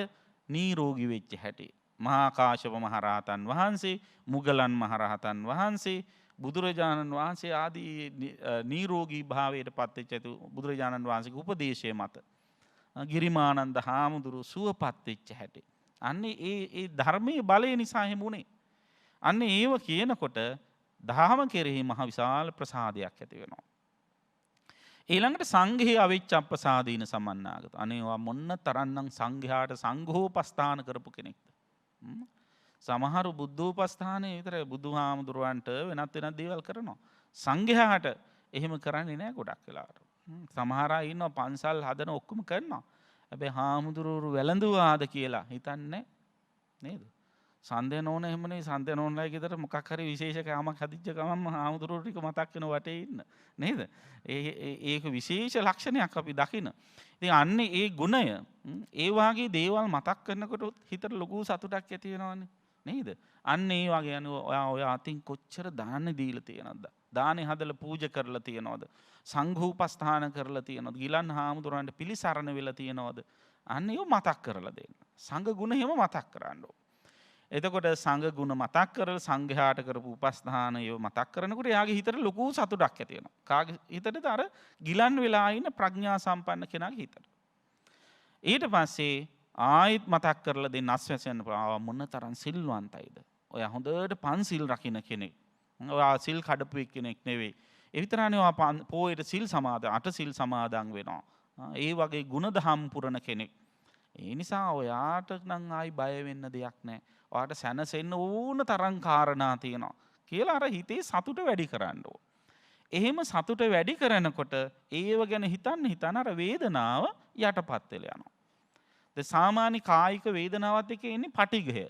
නිරෝගී වෙච්ච හැටි. මහා කාශ්‍යප මහරහතන් වහන්සේ, මුගලන් මහරහතන් වහන්සේ, බුදුරජාණන් වහන්සේ ආදී නිරෝගී භාවයට පත්වෙච්ච බුදුරජාණන් වහන්සේගේ උපදේශය මත ගිරිමානන්ද හාමුදුරුව සුවපත් වෙච්ච හැටි. අන්නේ ඒ ධර්මයේ බලය නිසා එහෙම උනේ. අන්නේ ඒව කියනකොට දහම කෙරෙහි මහ විශාල ප්‍රසාදයක් ඇති වෙනවා. ඊළඟට සංඝේ අවිච්ඡප්පසාදීන සමන්නාගත. අනේවා මොන්න තරන්නම් සංඝයාට සංඝෝපස්ථාන කරපු කෙනෙක්ද? සමහරු බුද්ධෝපස්ථානයේ විතර බුදුහාමුදුරුවන්ට වෙනත් වෙනත් දේවල් කරනවා. සංඝයාට එහෙම කරන්නේ නැහැ ගොඩක් වෙලාවට. සමහර අය ඉන්නවා පන්සල් හදන ඔක්කොම කරනවා. හැබැයි හාමුදුරුවෝ වැළඳුවාද කියලා හිතන්නේ නේද? සන්දේ නෝන එහෙමනේ සන්දේ නෝනලා ගෙදර මොකක් හරි විශේෂ කෑමක් හදිච්ච ගමන් හාමුදුරුවෝ ටික මතක් වෙන වටේ ඉන්න නේද? ඒක විශේෂ ලක්ෂණයක් අපි දකින. ඉතින් අන්නේ ඒ ගුණය ඒ වාගේ දේවල් මතක් කරනකොට හිතට ලොකු සතුටක් ඇති වෙනවනේ නේද? අන්න ඒ වගේ ඔය අතින් කොච්චර දාන දීලා තියෙනවද? දානේ හදලා පූජා කරලා තියෙනවද? සංඝෝපස්ථාන කරලා තියෙනවද? ගිලන් හාමුදුරන්ට පිළිසරණ වෙලා තියෙනවද? අන්න ඒව මතක් කරලා දෙන්න. සංඝ ගුණ හැම මතක් කරන්න ඕන. එතකොට සංඝ ගුණ මතක් කරලා සංඝයාට කරපු උපස්ථාන ඒව මතක් කරනකොට එයාගේ හිතට ලොකු සතුටක් ඇති වෙනවා. කාගේ හිතටද? අර ගිලන් වෙලා ඉන්න ප්‍රඥා සම්පන්න කෙනාගේ හිතට. ඊට පස්සේ ආයිත් මතක් කරලා දෙන්න අස්වැසෙන්න මොන තරම් සිල්වන්තයිද? ඔයා හොඳට පන්සිල් රකින්න කෙනෙක්. ඔයා සිල් කඩපු කෙනෙක් නෙවෙයි. ඒ විතරනේ ඔයා පොයේ සිල් සමාදන් අට සිල් සමාදන් වෙනවා. ඒ වගේ ගුණධම් පුරන කෙනෙක්. ඒ නිසා ඔයාට නම් ආයි බය වෙන්න දෙයක් නැහැ. ඔයාට සැනසෙන්න ඕන තරම් කාරණා තියෙනවා කියලා අර හිතේ සතුට වැඩි කරන්න ඕන. එහෙම සතුට වැඩි කරනකොට ඒව ගැන හිතන්න අර වේදනාව යටපත් වෙලා යනවා. සාමාන්‍ය කායික වේදනාවත් එක්ක එන්නේ පටිඝය.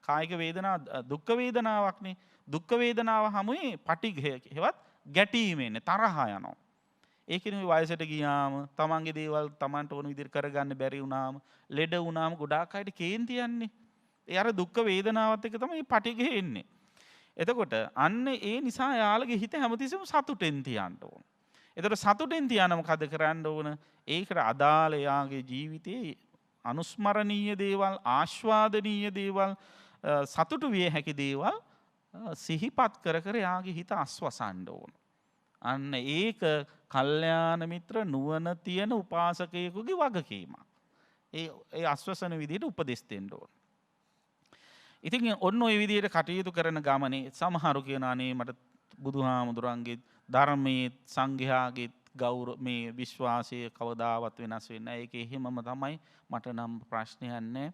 කායික වේදනාව දුක් වේදනාවක්නේ. දුක් වේදනාව හැමුවේ පටිඝය හෙවත් ගැටීම එන්නේ තරහ යනවා. ඒකනේ වයසට ගියාම තමන්ගේ දේවල් තමන්ට ඕන විදිහට කරගන්න බැරි වුණාම ලෙඩ වුණාම ගොඩාක් අයට කේන්ති යන්නේ. ඒ අර දුක් වේදනාවත් එක්ක තමයි පටිඝය එන්නේ. එතකොට අන්න ඒ නිසා යාළගේ හිත හැමතිස්සෙම සතුටෙන් තියන්න ඕන. එතකොට සතුටෙන් තියන මොකද කරන්න ඕන? ඒකට අදාළ යාගේ ජීවිතේ අනුස්මරණීය දේවල්, ආස්වාදනීය දේවල්, සතුටු විය හැකි දේවල් සිහිපත් කර කර යාගේ හිත අස්වසන්න ඕන. අන්න ඒක කල්යාණ මිත්‍ර නුවණ තියෙන උපාසකයෙකුගේ වගකීමක්. ඒ අස්වසන විදිහට උපදෙස් දෙන්න ඕන. ඉතින් ඔන්න ඔය විදිහට කටයුතු කරන ගමනේ සමහරු කියනවා අනේ මට බුදුහාමුදුරන්ගේ ධර්මයේ සංඝයාගේ මේ විශ්වාසය කවදාවත් වෙනස් වෙන්නේ නැහැ. ඒක එහෙමම තමයි. මට නම් ප්‍රශ්නයක් නැහැ.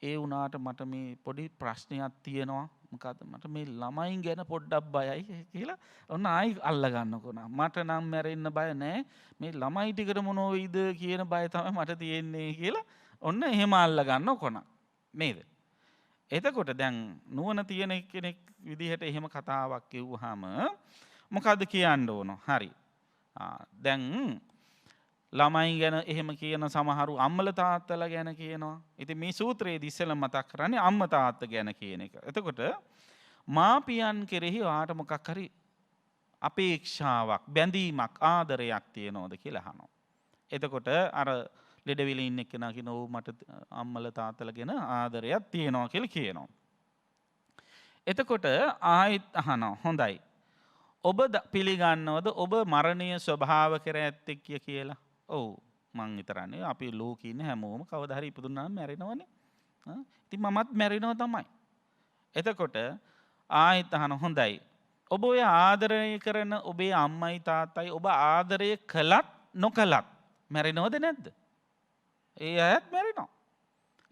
ඒ වුණාට මට මේ පොඩි ප්‍රශ්නයක් තියෙනවා. මොකද මට මේ ළමයින් ගැන පොඩ්ඩක් බයයි කියලා ඔන්න ආයි අල්ල ගන්නකො නා. මට නම් මැරෙන්න බය නැහැ. මේ ළමයි ටිකට මොනෝ වෙයිද කියන බය තමයි මට තියෙන්නේ කියලා ඔන්න එහෙම අල්ල ගන්නකො නා. නේද? එතකොට දැන් නුවණ තියෙන කෙනෙක් විදිහට එහෙම කතාවක් කිව්වහම මොකද්ද කියන්න ඕන? හරි. දැන් ළමයි ගැන එහෙම කියන සමහරු අම්මලා තාත්තලා ගැන කියනවා. ඉතින් මේ සූත්‍රයේදී ඉස්සෙල්ලා මතක් කරන්නේ අම්මා තාත්තා ගැන කියන එක. එතකොට මාපියන් කෙරෙහි ඔයාට මොකක් හරි අපේක්ෂාවක්, බැඳීමක්, ආදරයක් තියනවද කියලා අහනවා. එතකොට අර ලෙඩවිල ඉන්න කෙනා කියනවා මට අම්මලා තාත්තලා ගැන ආදරයක් තියෙනවා කියලා කියනවා. එතකොට ආයෙත් අහනවා හොඳයි. ඔබ පිළිගන්නවද ඔබ මරණය ස්වභාව කර ඇත්තෙක් කියලා? ඔව් මං හිතන්නේ අපි ලෝකේ ඉන්න හැමෝම කවදා හරි ඉපදුනාම මැරෙනවනේ. ඉතින් මමත් මැරෙනව තමයි. එතකොට ආයෙත් අහන හොඳයි. ඔබ ඔය ආදරය කරන ඔබේ අම්මයි තාත්තයි ඔබ ආදරය කළත් නොකළත් මැරෙනවද නැද්ද? ඒ අයත් මැරෙනවා.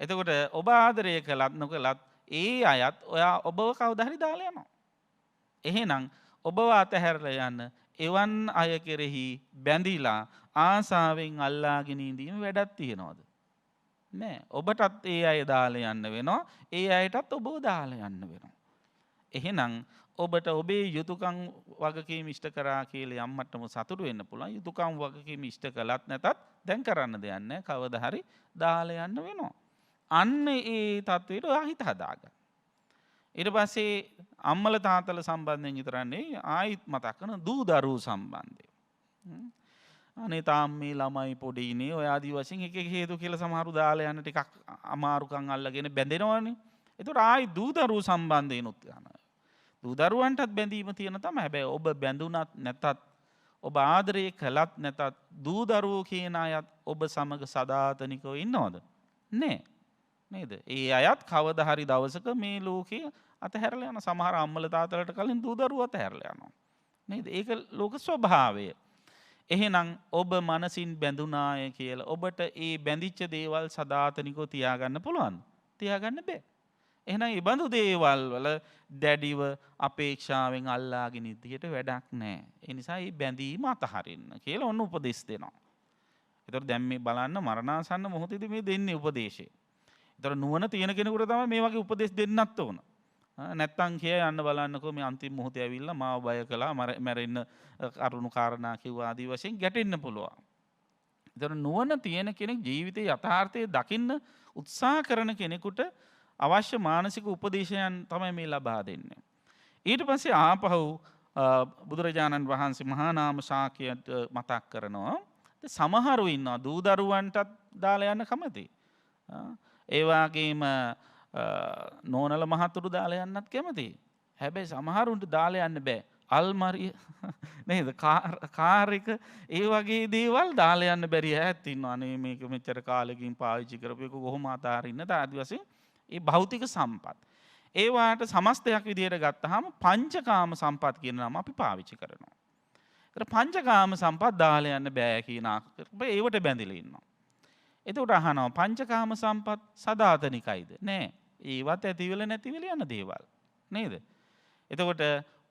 එතකොට ඔබ ආදරය කළත් නොකළත් ඒ අයත් ඔයා ඔබව කවදා හරි දාලා යනවා. එහෙනම් ඔබව අතහැරලා යන්න එවන් අය කෙරෙහි බැඳිලා ආසාවෙන් අල්ලාගෙන ඉඳීම වැඩක් තියනවද? නෑ. ඔබටත් ඒ අය දාලා යන්න වෙනවා. ඒ අයටත් ඔබව දාලා යන්න වෙනවා. එහෙනම් ඔබට ඔබේ යුතුයකම් වගකීම් ඉෂ්ට කරා කියලා යම් මට්ටම සතුටු වෙන්න පුළුවන්. යුතුයකම් වගකීම් ඉෂ්ට කළත් නැතත් දැන් කරන්න දෙයක් නෑ. කවදා හරි දාලා යන්න වෙනවා. අන්න ඒ තත්වයට ඔයා හිත හදාගන්න. ඊට පස්සේ අම්මල තාත්තල සම්බන්ධයෙන් විතරන්නේ ආයිත් මතක් කරන දූ දරුවෝ සම්බන්ධය. අනේ තාම මේ ළමයි පොඩිනේ ඔය ආදි වශයෙන් එක එක හේතු කියලා සමහරු දාලා යන ටිකක් අමාරුකම් අල්ලගෙන බැඳෙනවනේ. ඒතකොට ආයි දූ දරුවෝ සම්බන්ධයෙන්ුත් යනවා. දූ දරුවන්ටත් බැඳීම තියෙන තමයි. හැබැයි ඔබ බැඳුනත් නැතත් ඔබ ආදරය කළත් නැතත් දූ දරුවෝ කියන අයත් ඔබ සමග සදාතනිකව ඉන්නවද? නෑ. නේද? ඒ අයත් කවදා හරි දවසක මේ ලෝකේ අතහැරලා යන සමහර අම්මල තාත්තලට කලින් දූ දරුවෝ අතහැරලා යනවා. නේද? ඒක ලෝක ස්වභාවය. එහෙනම් ඔබ මනසින් බැඳුනාය කියලා ඔබට ඒ බැඳිච්ච දේවල් සදාතනිකව තියාගන්න පුළුවන්. තියාගන්න බෑ. එහෙනම් මේ බඳු දේවල් වල දැඩිව අපේක්ෂාවෙන් අල්ලාගෙන ඉදියට වැඩක් නැහැ. ඒ නිසා මේ බැඳීම අතහරින්න කියලා ඔන්න උපදෙස් දෙනවා. ඒතර දැන් මේ බලන්න මරණාසන්න මොහොතේදී මේ දෙන්නේ උපදේශය. ඒතර නුවණ තියෙන කෙනෙකුට තමයි මේ වගේ උපදෙස් දෙන්නත් ඕන. නැත්තම් කිය යන්න බලන්නකෝ මේ අන්තිම මොහොතේ ඇවිල්ලා මාව බය කළා මැරෙන්න කරුණු කාරණා කිව්වා ආදී වශයෙන් ගැටෙන්න පුළුවන්. ඒතර නුවණ තියෙන කෙනෙක් ජීවිතයේ යථාර්ථය දකින්න උත්සාහ කරන කෙනෙකුට අවශ්‍ය මානසික උපදේශයන් තමයි මේ ලබා දෙන්නේ. ඊට පස්සේ ආපහු බුදුරජාණන් වහන්සේ මහා නාම ශාක්‍යයට මතක් කරනවා. සමහරු ඉන්නවා දූ දරුවන්ටත් දාලා යන්න කැමති. ඒ වගේම නෝනල මහතුරු දාලා යන්නත් කැමති. හැබැයි සමහරුන්ට දාලා යන්න බෑ. අල්මාරිය නේද? කාර් එක ඒ වගේ දේවල් දාලා යන්න බැරි ඈත් ඉන්නවා. අනේ මේක මෙච්චර කාලෙකින් පාවිච්චි කරපු එක කොහොම අතාරින්නද ආදි වශයෙන් ඒ භෞතික සම්පත්. ඒ වාට සමස්තයක් විදියට ගත්තාම පංචකාම සම්පත් කියන නම අපි පාවිච්චි කරනවා. ඒතර පංචකාම සම්පත් දාලා යන්න බෑ කියන ඒවට බැඳිලා ඉන්නවා. එතකොට අහනවා පංචකාම සම්පත් සදාතනිකයිද? නෑ. ඒවත් ඇතිවෙල නැතිවෙල යන දේවල්. නේද? එතකොට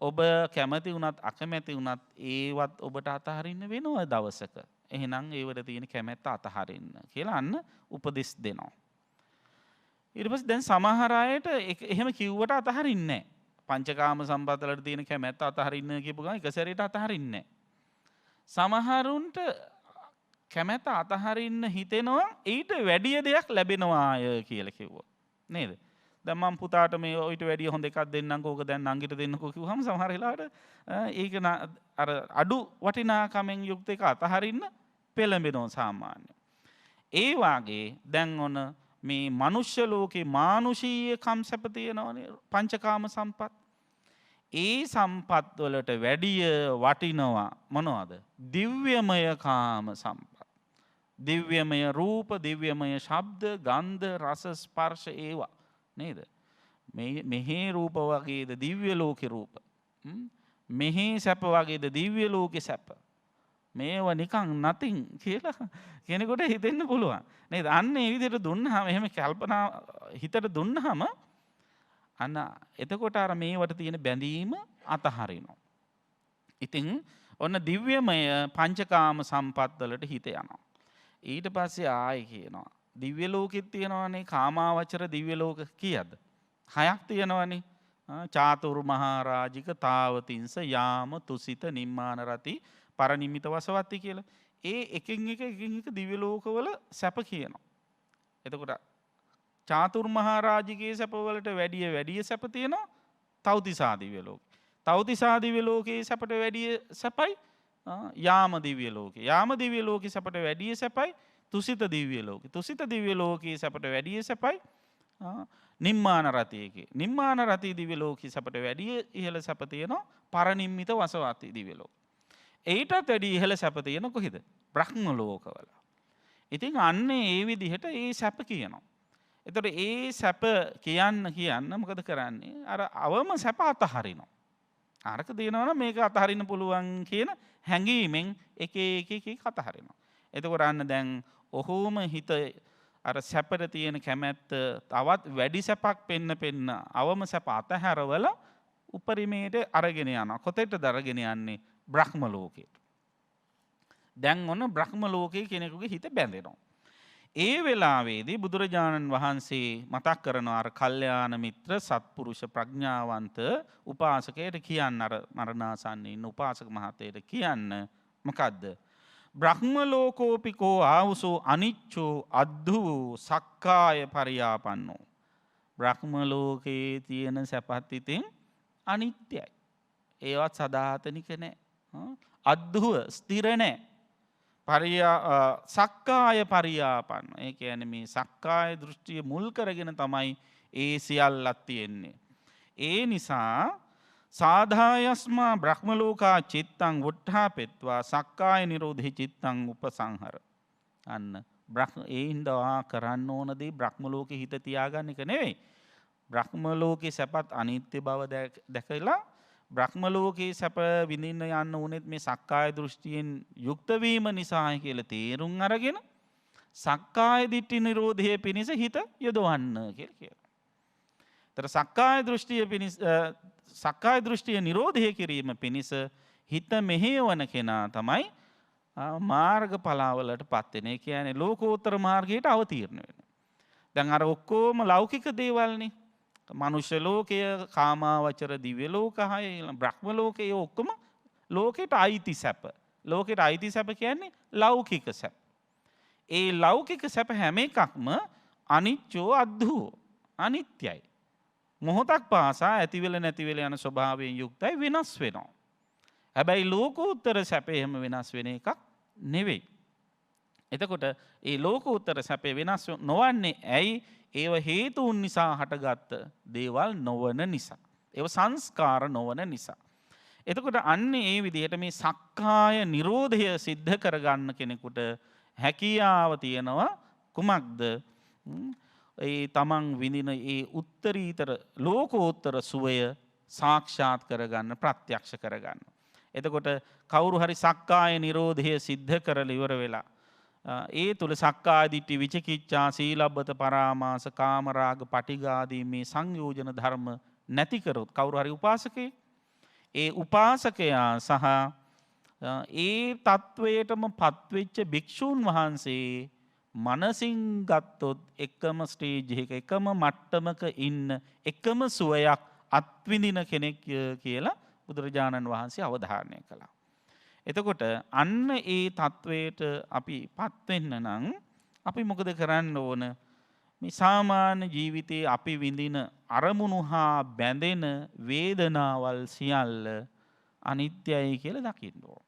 ඔබ කැමති වුණත් අකමැති වුණත් ඒවත් ඔබට අතහරින්න වෙනවා දවසක. එහෙනම් ඒවට තියෙන කැමැත්ත අතහරින්න කියලා අන්න උපදෙස් දෙනවා. ඊට පස්සේ දැන් සමහර අයට එහෙම කිව්වට අතහරින්නේ නැහැ. පංචකාම සම්පත් වලට තියෙන කැමැත්ත අතහරින්න කියපු ගමන් එක සැරේට අතහරින්නේ නැහැ. සමහරුන්ට කැමැත්ත අතහරින්න හිතෙනවා ඊට වැඩිය දෙයක් ලැබෙනවාය කියලා කිව්වා. නේද? දැන් මම පුතාට මේ ඊට වැඩිය හොඳ එකක් දෙන්නම්කෝ ඕක දැන් නංගිට දෙන්නකෝ කිව්වහම සමහර වෙලාවට ඒක අර අඩු වටිනාකමෙන් යුක්ත එක අතහරින්න පෙළඹෙනවා සාමාන්‍යයෙන්. ඒ වාගේ දැන් ඔන්න මේ මනුෂ්‍ය ලෝකේ මානුෂීය කම් සැප තියෙනවනේ පංචකාම සම්පත්. ඒ සම්පත් වලට වැඩිය වටිනවා මොනවද? දිව්‍යමය කාම සම්පත්. දිව්‍යමය රූප, දිව්‍යමය ශබ්ද, ගන්ධ, රස, ස්පර්ශ ඒවා නේද? මෙහි රූප වගේද දිව්‍ය ලෝකේ රූප. මෙහි සැප වගේද දිව්‍ය ලෝකේ සැප. මේවා නිකන් nothing කියලා කෙනෙකුට හිතෙන්න පුළුවන්. නේද? අන්න ඒ විදිහට දුන්නාම එහෙම කල්පනා හිතට දුන්නාම අන්න එතකොට අර මේවට තියෙන බැඳීම අතහරිනවා. ඉතින් ඔන්න දිව්‍යමය පංචකාම සම්පත් වලට හිත යනවා. ඊට පස්සේ ආයි කියනවා දිව්‍ය ලෝකෙත් තියෙනවානේ කාමාවචර දිව්‍ය ලෝක කීයද? 6ක් තියෙනවානේ. චාතුරු මහරජික තාවතින්ස යාම තුසිත නිම්මාන රති පරනිමිත වසවත්ති කියලා. ඒ එකින් එක දිව්‍ය ලෝකවල සැප කියනවා. එතකොට චාතුරු මහරජිකේ සැප වලට වැඩිය සැප තියෙනවා තව්තිසා දිව්‍ය ලෝකේ. තව්තිසා දිව්‍ය ලෝකේ සැපට වැඩිය සැපයි යාම දිව්‍ය ලෝකේ. යාම දිව්‍ය ලෝකේ සැපට වැඩිය සැපයි තුසිත දිව්‍ය ලෝකේ. තුසිත දිව්‍ය ලෝකේ සැපට වැඩිය සැපයි නිම්මාන රතියකේ. නිම්මාන රතිය දිව්‍ය ලෝකේ සැපට වැඩි ඉහළ සැප තියෙනවා පරිනිම්මිත වසවාති දිව්‍ය ලෝක. ඒටත් වැඩි ඉහළ සැප තියෙන කොහෙද? බ්‍රහ්ම ලෝකවල. ඉතින් අන්න ඒ විදිහට ඒ සැප කියනවා. එතකොට ඒ සැප කියන්න මොකද කරන්නේ? අර අවම සැප අතහරිනවා. අරක දිනවනම් මේක අතහරින්න පුළුවන් කියන හැඟීමෙන් එක අතහරිනවා. එතකොට අන්න දැන් ඔහොම හිත අර සැපට තියෙන කැමැත්ත තවත් වැඩි සැපක් පෙන්න අවම සැප අතහැරවල උපරිමයට අරගෙන යනවා. කොතෙටද අරගෙන යන්නේ? බ්‍රහ්ම ලෝකයට. දැන් ඔන්න බ්‍රහ්ම ලෝකයේ කෙනෙකුගේ හිත බැඳෙනවා. ඒ වෙලාවේදී බුදුරජාණන් වහන්සේ මතක් කරන අර කල්යාණ මිත්‍ර සත්පුරුෂ ප්‍රඥාවන්ත උපාසකයට කියන්න අර මරණාසන්නයේ ඉන්න උපාසක මහත්තයට කියන්න මොකද්ද? බ්‍රහ්ම ලෝකෝපිකෝ ආවුසෝ අනිච්චෝ අද්ධු සක්කාය පරියාපන්නෝ. බ්‍රහ්ම ලෝකයේ තියෙන සැපත් ඉතින් අනිත්‍යයි. ඒවත් සදාතනික නැහැ. අද්ධුව ස්ථිර නැහැ. සක්කාය පරියාපන්න. ඒ කියන්නේ මේ සක්කාය දෘෂ්ටිය මුල් කරගෙන තමයි ඒ සියල්ලක් තියෙන්නේ. ඒ නිසා සාධායස්මා බ්‍රහ්මලෝකා චිත්තං වුට්ඨාපෙත්වා සක්කාය නිරෝධි චිත්තං උපසංහර. අන්න ඒ හින්දා කරන්න ඕන දේ බ්‍රහ්ම ලෝකේ හිත තියාගන්න එක නෙවෙයි. බ්‍රහ්ම ලෝකේ සැපත් අනිත්‍ය බව දැකලා බ්‍රහ්ම ලෝකේ සැප විඳින්න යන්න උනේත් මේ සක්කාය දෘෂ්ටියෙන් යුක්ත වීම නිසායි කියලා තේරුම් අරගෙන සක්කාය දිට්ඨි නිරෝධයේ පිණිස හිත යොදවන්න කියලා කියනවා. ඒතර සක්කාය දෘෂ්ටිය නිරෝධය කිරීම පිණිස හිත මෙහෙයවන කෙනා තමයි මාර්ගඵලවලට පත් වෙන. ඒ කියන්නේ ලෝකෝත්තර මාර්ගයට අවතීර්ණ වෙනවා. දැන් අර ඔක්කොම ලෞකික දේවල්නේ. මනුෂ්‍ය ලෝකය, කාමාවචර දිව්‍ය ලෝකය, බ්‍රහ්ම ලෝකය ඔක්කොම ලෝකෙට අයිති සැප. ලෝකෙට අයිති සැප කියන්නේ ලෞකික සැප. ඒ ලෞකික සැප හැම එකක්ම අනිච්චෝ අද්ධෝ අනිත්‍යයි. මොහොතක් පාසා ඇතිවෙල නැතිවෙල යන ස්වභාවයෙන් යුක්තයි, වෙනස් වෙනවා. හැබැයි ලෝකෝත්තර සැපේ හැම වෙනස් වෙන එකක් නෙවෙයි. එතකොට ඒ ලෝකෝත්තර සැපේ වෙනස් නොවන්නේ ඇයි? ඒව හේතුන් නිසා හටගත්ත දේවල් නොවන නිසා. ඒව සංස්කාර නොවන නිසා. එතකොට අන්න ඒ විදිහට මේ සක්කාය නිරෝධය සිද්ධ කරගන්න කෙනෙකුට හැකියාව තියෙනවා කුමක්ද? ඒ තමන් විඳින ඒ උත්තරීතර ලෝකෝත්තර සුවය සාක්ෂාත් කරගන්න, ප්‍රත්‍යක්ෂ කරගන්න. එතකොට කවුරු හරි සක්කාය නිරෝධය සිද්ධ කරලා ඉවර වෙලා ඒ තුල සක්කාය දිට්ඨි, විචිකිච්ඡා, සීලබ්බත පරාමාස, කාමරාග, පටිඝාදී මේ සංයෝජන ධර්ම නැති කරොත් කවුරු හරි උපාසකේ ඒ උපාසකයා සහ ඒ තත්වයටම පත්වෙච්ච භික්ෂූන් වහන්සේ මනසින් ගත්තොත් එකම ස්ටේජ් එක, එකම මට්ටමක ඉන්න, එකම සුවයක් අත්විඳින කෙනෙක් කියලා බුදුරජාණන් වහන්සේ අවධාරණය කළා. එතකොට අන්න ඒ තත්වයට අපි පත් වෙන්න නම් අපි මොකද කරන්න ඕන? මේ සාමාන්‍ය ජීවිතයේ අපි විඳින අරමුණු හා බැඳෙන වේදනාවල් සියල්ල අනිත්‍යයි කියලා දකින්න ඕන.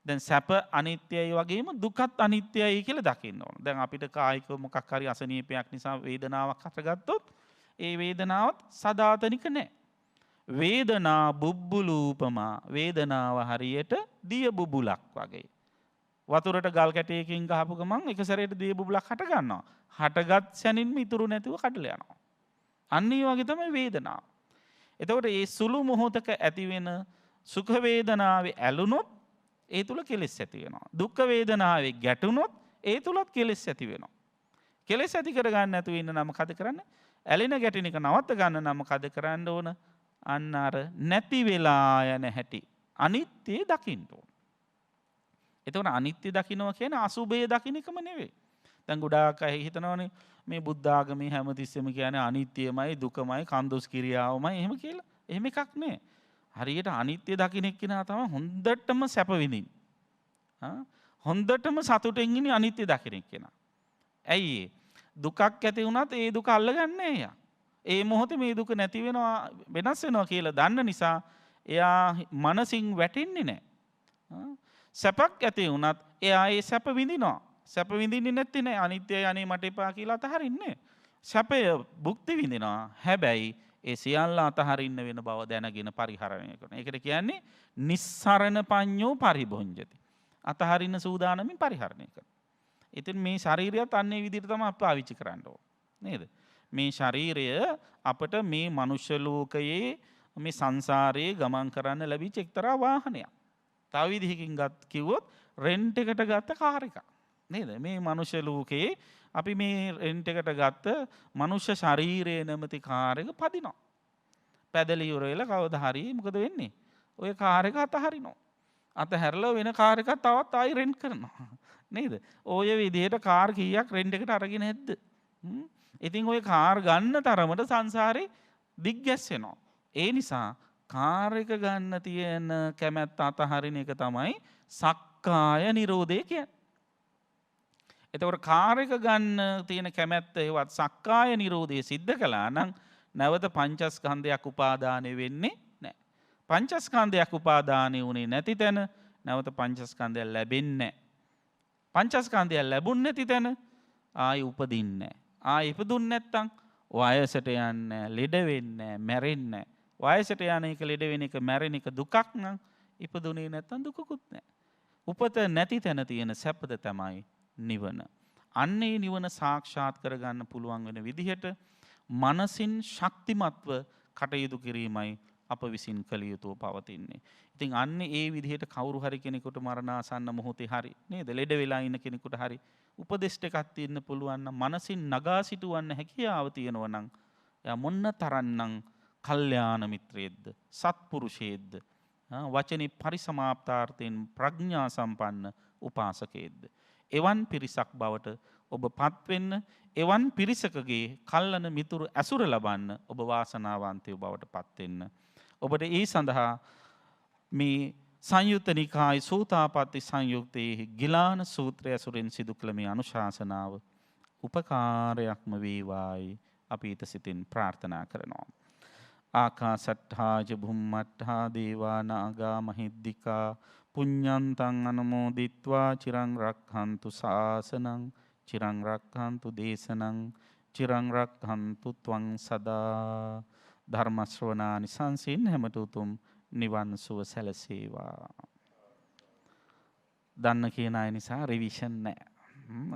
දැන් සැප අනිත්‍යයි වගේම දුකත් අනිත්‍යයි කියලා දකින්න ඕන. දැන් අපිට කායික මොකක් හරි අසනීපයක් නිසා වේදනාවක් හටගත්තොත් ඒ වේදනාවත් සදාතනික නැහැ. වේදනා බුබ්බුලූපමා. වේදනාව හරියට දිය බුබුලක් වගේ. වතුරට ගල් කැටයකින් ගහපු ගමන් එක සැරේට දිය බුබුලක් හට ගන්නවා. හටගත් සැනින්ම ඉතුරු නැතිව කඩලා යනවා. අන්න ඒ වගේ තමයි වේදනාව. එතකොට මේ සුළු මොහොතක ඇති වෙන සුඛ වේදනාවේ ඇලුනොත් ඒ තුල කෙලෙස් ඇති වෙනවා. දුක් වේදනාවේ ගැටුනොත් ඒ තුලත් කෙලෙස් ඇති වෙනවා. කෙලෙස් ඇති කරගන්න නැතුව ඉන්න නම් මොකද කරන්නේ? ඇලෙන ගැටෙන එක නවත්ත ගන්න නම් මොකද කරන්න ඕන? අන්න අර නැති වෙලා යන හැටි අනිත්‍ය දකින්න ඕන. එතකොට අනිත්‍ය දකින්නවා කියන්නේ අසුභය දකින්න එකම නෙවෙයි. දැන් ගොඩාක් අය හිතනවානේ මේ බුද්ධ ආගමේ හැමතිස්සෙම කියන්නේ අනිත්‍යමයි, දුකමයි, කන්දොස් කිරියාවමයි එහෙම කියලා. එහෙම එකක් නෑ. හරියට අනිත්‍ය දකින්න එක්කිනා තමයි හොඳටම සැප විඳින්නේ. හොඳටම සතුටෙන් ඉන්නේ අනිත්‍ය දකින්න එක්කිනා. ඇයි දුකක් ඇති වුණත් ඒ දුක අල්ලගන්නේ එයා. ඒ මොහොතේ මේ දුක නැති වෙනවා, වෙනස් වෙනවා කියලා දන්න නිසා එයා මනසින් වැටෙන්නේ නැහැ. සැපක් ඇති වුණත් එයා ඒ සැප විඳිනවා. සැප විඳින්නේ නැති නේ. අනිත්‍යයි අනේ මට එපා කියලා අතහරින්නේ. සැපය භුක්ති විඳිනවා. හැබැයි ඒ සියල්ල අතහරින්න වෙන බව දැනගෙන පරිහරණය කරන. ඒකට කියන්නේ නිස්සරණ පඤ්ඤෝ පරිභොංජති. අතහරින්න සූදානමින් පරිහරණය කරන. ඉතින් මේ ශරීරයත් අන්නේ විදිහට තමයි අපි පාවිච්චි කරන්න ඕන. නේද? මේ ශරීරය අපට මේ මනුෂ්‍ය ලෝකයේ මේ සංසාරයේ ගමන් කරන්න ලැබිච්ච එක්තරා වාහනයක්. තව විදිහකින් කිව්වොත් රෙන්ට් එකට ගත්ත කාර් එකක්. නේද? මේ මනුෂ්‍ය ලෝකයේ අපි මේ රෙන්ට් එකට ගත්ත මනුෂ්‍ය ශරීරයේ නැමැති කාර් එක පදිනවා. පැදලි ඉවර වෙලා කවදා හරි මොකද වෙන්නේ? ওই කාර් එක අතහරිනවා. අතහැරලා වෙන කාර් එකක් තවත් ආයි රෙන්ට් කරනවා. නේද? ඔය විදිහට කාර් කීයක් රෙන්ට් එකට අරගෙන නැද්ද? ඉතින් ওই කාර් ගන්න තරමට සංසාරේ දිග්ගැස්සෙනවා. ඒ නිසා කාර් එක ගන්න තියෙන කැමැත්ත අතහරින එක තමයි සක්කාය නිරෝධය කියන්නේ. එතකොට කාර් එක ගන්න තියෙන කැමැත්ත ඒවත් සක්කාය නිරෝධය සිද්ධ කළා නම් නැවත පංචස්කන්ධයක් උපාදානය වෙන්නේ නැහැ. පංචස්කන්ධයක් උපාදානය වුණේ නැති තැන නැවත පංචස්කන්ධය ලැබෙන්නේ නැහැ. පංචස්කන්ධය ලැබුණ නැති තැන ආයි උපදින්නේ නැහැ. ආයි ඉපදුන්නේ නැත්තම් වයසට යන්නේ ලෙඩ වෙන්නේ මැරෙන්නේ. වයසට යන එක ලෙඩ වෙන එක මැරෙන එක දුකක් නම් ඉපදුනේ නැත්තම් දුකකුත් නැහැ. උපත නැති තැන තියෙන සැපද තමයි නිවන. අන්නේ නිවන සාක්ෂාත් කරගන්න පුළුවන් වෙන විදිහට මනසින් ශක්තිමත්ව කටයුතු කිරීමයි අප විසින් කළ යුතුව පවතින්නේ. ඉතින් අන්න ඒ විදිහට කවුරු හරි කෙනෙකුට මරණාසන්න මොහොතේ හරි නේද ලෙඩ වෙලා ඉන්න කෙනෙකුට හරි උපදෙස් ටිකක් තියෙන්න පුළුවන් නම් මනසින් නගා සිටවන්න හැකියාව තියෙනවා නම් එයා මොන්න තරම්නම් කල්යාණ මිත්‍රයෙක්ද සත්පුරුෂයෙක්ද වචනේ පරිසමාප්තාර්ථයෙන් ප්‍රඥා සම්පන්න උපාසකයෙක්ද එවන් පිරිසක් බවට ඔබ පත් වෙන්න එවන් පිරිසකගේ කල්ලන මිතුරු ඇසුර ලබන්න ඔබ වාසනාවන්තයෝ බවට පත් වෙන්න ඔබට ඒ සඳහා මේ සංයුත්ත නිකායේ සූතාපට්ටි සංයුත්තේ ගිලාන සූත්‍රය ඇසුරෙන් සිදු කළ මේ අනුශාසනාව උපකාරයක්ම වේවායි අපි ඊට සිතින් ප්‍රාර්ථනා කරනවා. ආකාසට්ඨා ච භුම්මට්ඨා දේවා නාග මහිද්దికා පුඤ්ඤන්තං අනුමෝදිත්වා චිරං රක්ඛන්තු ශාසනං චිරං රක්ඛන්තු දේශනං චිරං රක්ඛන්තු ත්වං සදා ධර්ම ශ්‍රවණානි සංසින් හැමත උතුම් නිවන් සුව සැලසේවා. දන්න කියන අය නිසා රිවිෂන් නැහැ.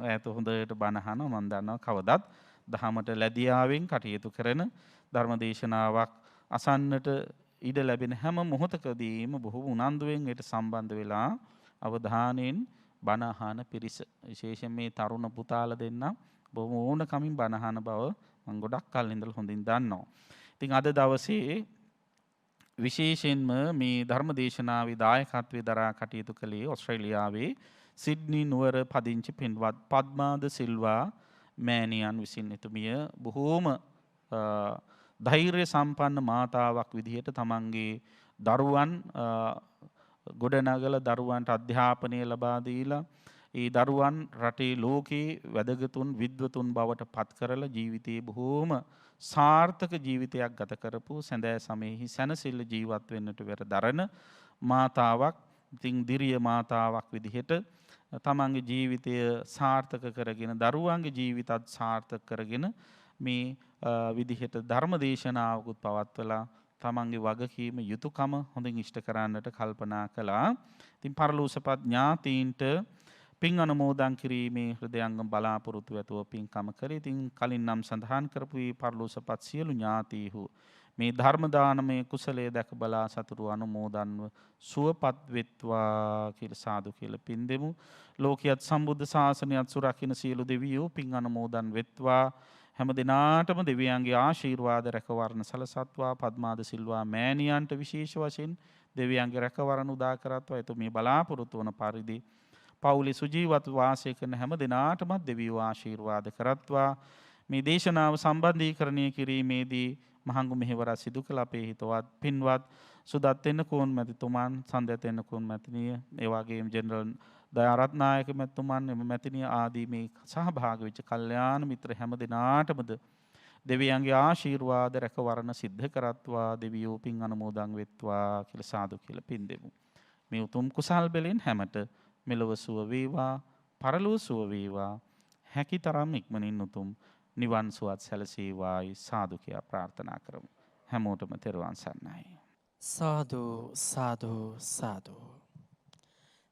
ඔයත් හොඳට බණ අහනවා මම දන්නවා කවදත් දහමට ලැබියාවෙන් කටයුතු කරන ධර්මදේශනාවක් අසන්නට ඉඩ ලැබෙන හැම මොහොතකදීම බොහෝ උනන්දුවෙන් ඒට සම්බන්ධ වෙලා අවධානයෙන් බණ අහන පිරිස විශේෂයෙන් මේ තරුණ පුතාලා දෙන්න බොහොම ඕනකමින් බණ අහන බව මම ගොඩක් කල් ඉඳලා හොඳින් දන්නවා. ඉතින් අද දවසේ විශේෂයෙන්ම මේ ධර්ම දේශනාවේ දායකත්වයේ දරා කටයුතු කළේ ඕස්ට්‍රේලියාවේ සිඩ්නි නුවර පදිංචි පින්වත් පද්මාද සිල්වා මෑණියන් විසින් එතුමිය බොහෝම ධෛර්ය සම්පන්න මාතාවක් විදිහට තමන්ගේ දරුවන් ගොඩනගල දරුවන්ට අධ්‍යාපනය ලබා දීලා ඒ දරුවන් රටේ ලෝකේ වැදගතුන් විද්වතුන් බවට පත් කරලා ජීවිතයේ බොහෝම සාර්ථක ජීවිතයක් ගත කරපු සැඳෑ සමයෙහි සැනසෙල්ල ජීවත් වෙන්නට වෙර දරන මාතාවක්. ඉතින් දිරිය මාතාවක් විදිහට තමන්ගේ ජීවිතය සාර්ථක කරගෙන දරුවන්ගේ ජීවිතත් සාර්ථක කරගෙන මේ විදිහට ධර්ම දේශනාවකුත් පවත්වලා තමන්ගේ වගකීම යුතුයකම හොඳින් ඉෂ්ට කරන්නට කල්පනා කළා. ඉතින් පරලෝසපත් ඥාතීන්ට පින් අනුමෝදන් කිරීමේ හෘදයාංගම බලාපොරොත්තු ඇතුව පින්කම කරේ. ඉතින් කලින් නම් සඳහන් කරපු මේ පරලෝසපත් සියලු ඥාතීහු මේ ධර්ම දානමය කුසලයේ දැක බලා සතුරු අනුමෝදන්ව සුවපත් වෙත්වා කියලා සාදු කියලා පින් දෙමු. ලෝකියත් සම්බුද්ධ ශාසනයත් සුරකින්න සියලු දෙවියෝ පින් අනුමෝදන් වෙත්වා. හැම දිනාටම දෙවියන්ගේ ආශිර්වාද රැකවරණ සලසත්වා. පද්මාද සිල්වා මෑණියන්ට විශේෂ වශයෙන් දෙවියන්ගේ රැකවරණ උදා කරත්වා. එතු මේ බලාපොරොත්තු වන පරිදි පවුලේ සුජීවත්ව වාසය කරන හැම දිනාටම දෙවියෝ ආශිර්වාද කරත්වා. මේ දේශනාව සම්බන්ධීකරණය කිරීමේදී මහඟු මෙහෙවර සිදු කළ අපේ හිතවත් පින්වත් සුදත් වෙනකෝන් මැතිතුමන් සන්දත් වෙනකෝන් මැතිනිය ඒ වගේම ජෙනරල් දයාරත්නායක මැතිතුමන් එම මැතිනිය ආදී මේ සහභාගී වෙච්ච කල්යාණ මිත්‍ර හැම දිනාටමද දෙවියන්ගේ ආශිර්වාද රැකවරණ සිද්ධ කරත්වා. දෙවියෝ පින් අනුමෝදන් වෙත්වා කියලා සාදු කියලා පින් දෙමු. මේ උතුම් කුසල් බැලෙන් හැමත මෙලොව සුව වේවා පරලොව සුව වේවා. හැකිතරම් ඉක්මනින් උතුම් නිවන් සුවත් සැලසේවායි සාදු කියා ප්‍රාර්ථනා කරමු. හැමෝටම තෙරුවන් සරණයි. සාදු සාදු සාදු.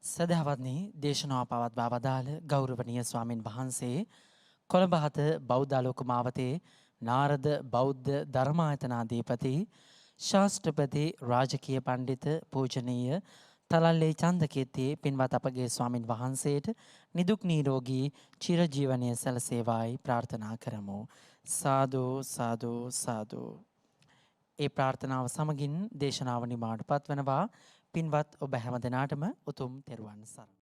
සදහවත්නි දේශනාව පවත්වා වදාළ ගෞරවනීය ස්වාමින් වහන්සේ කොළඹ හත බෞද්ධ ආලෝක මාවතේ නාරද බෞද්ධ ධර්මායතනාධිපති ශාස්ත්‍රපති රාජකීය පණ්ඩිත පූජනීය තලල්ලේ චන්දකීර්ති පින්වත් අපගේ ස්වාමින් වහන්සේට නිදුක් නිරෝගී චිරජීවනයේ සැලසේවායි ප්‍රාර්ථනා කරමු. සාදු සාදු සාදු. ඒ ප්‍රාර්ථනාව සමගින් දේශනාව නිමාවට පත්වනවා. පින්වත් ඔබ හැම දෙනාටම උතුම් තෙරුවන් සරණයි.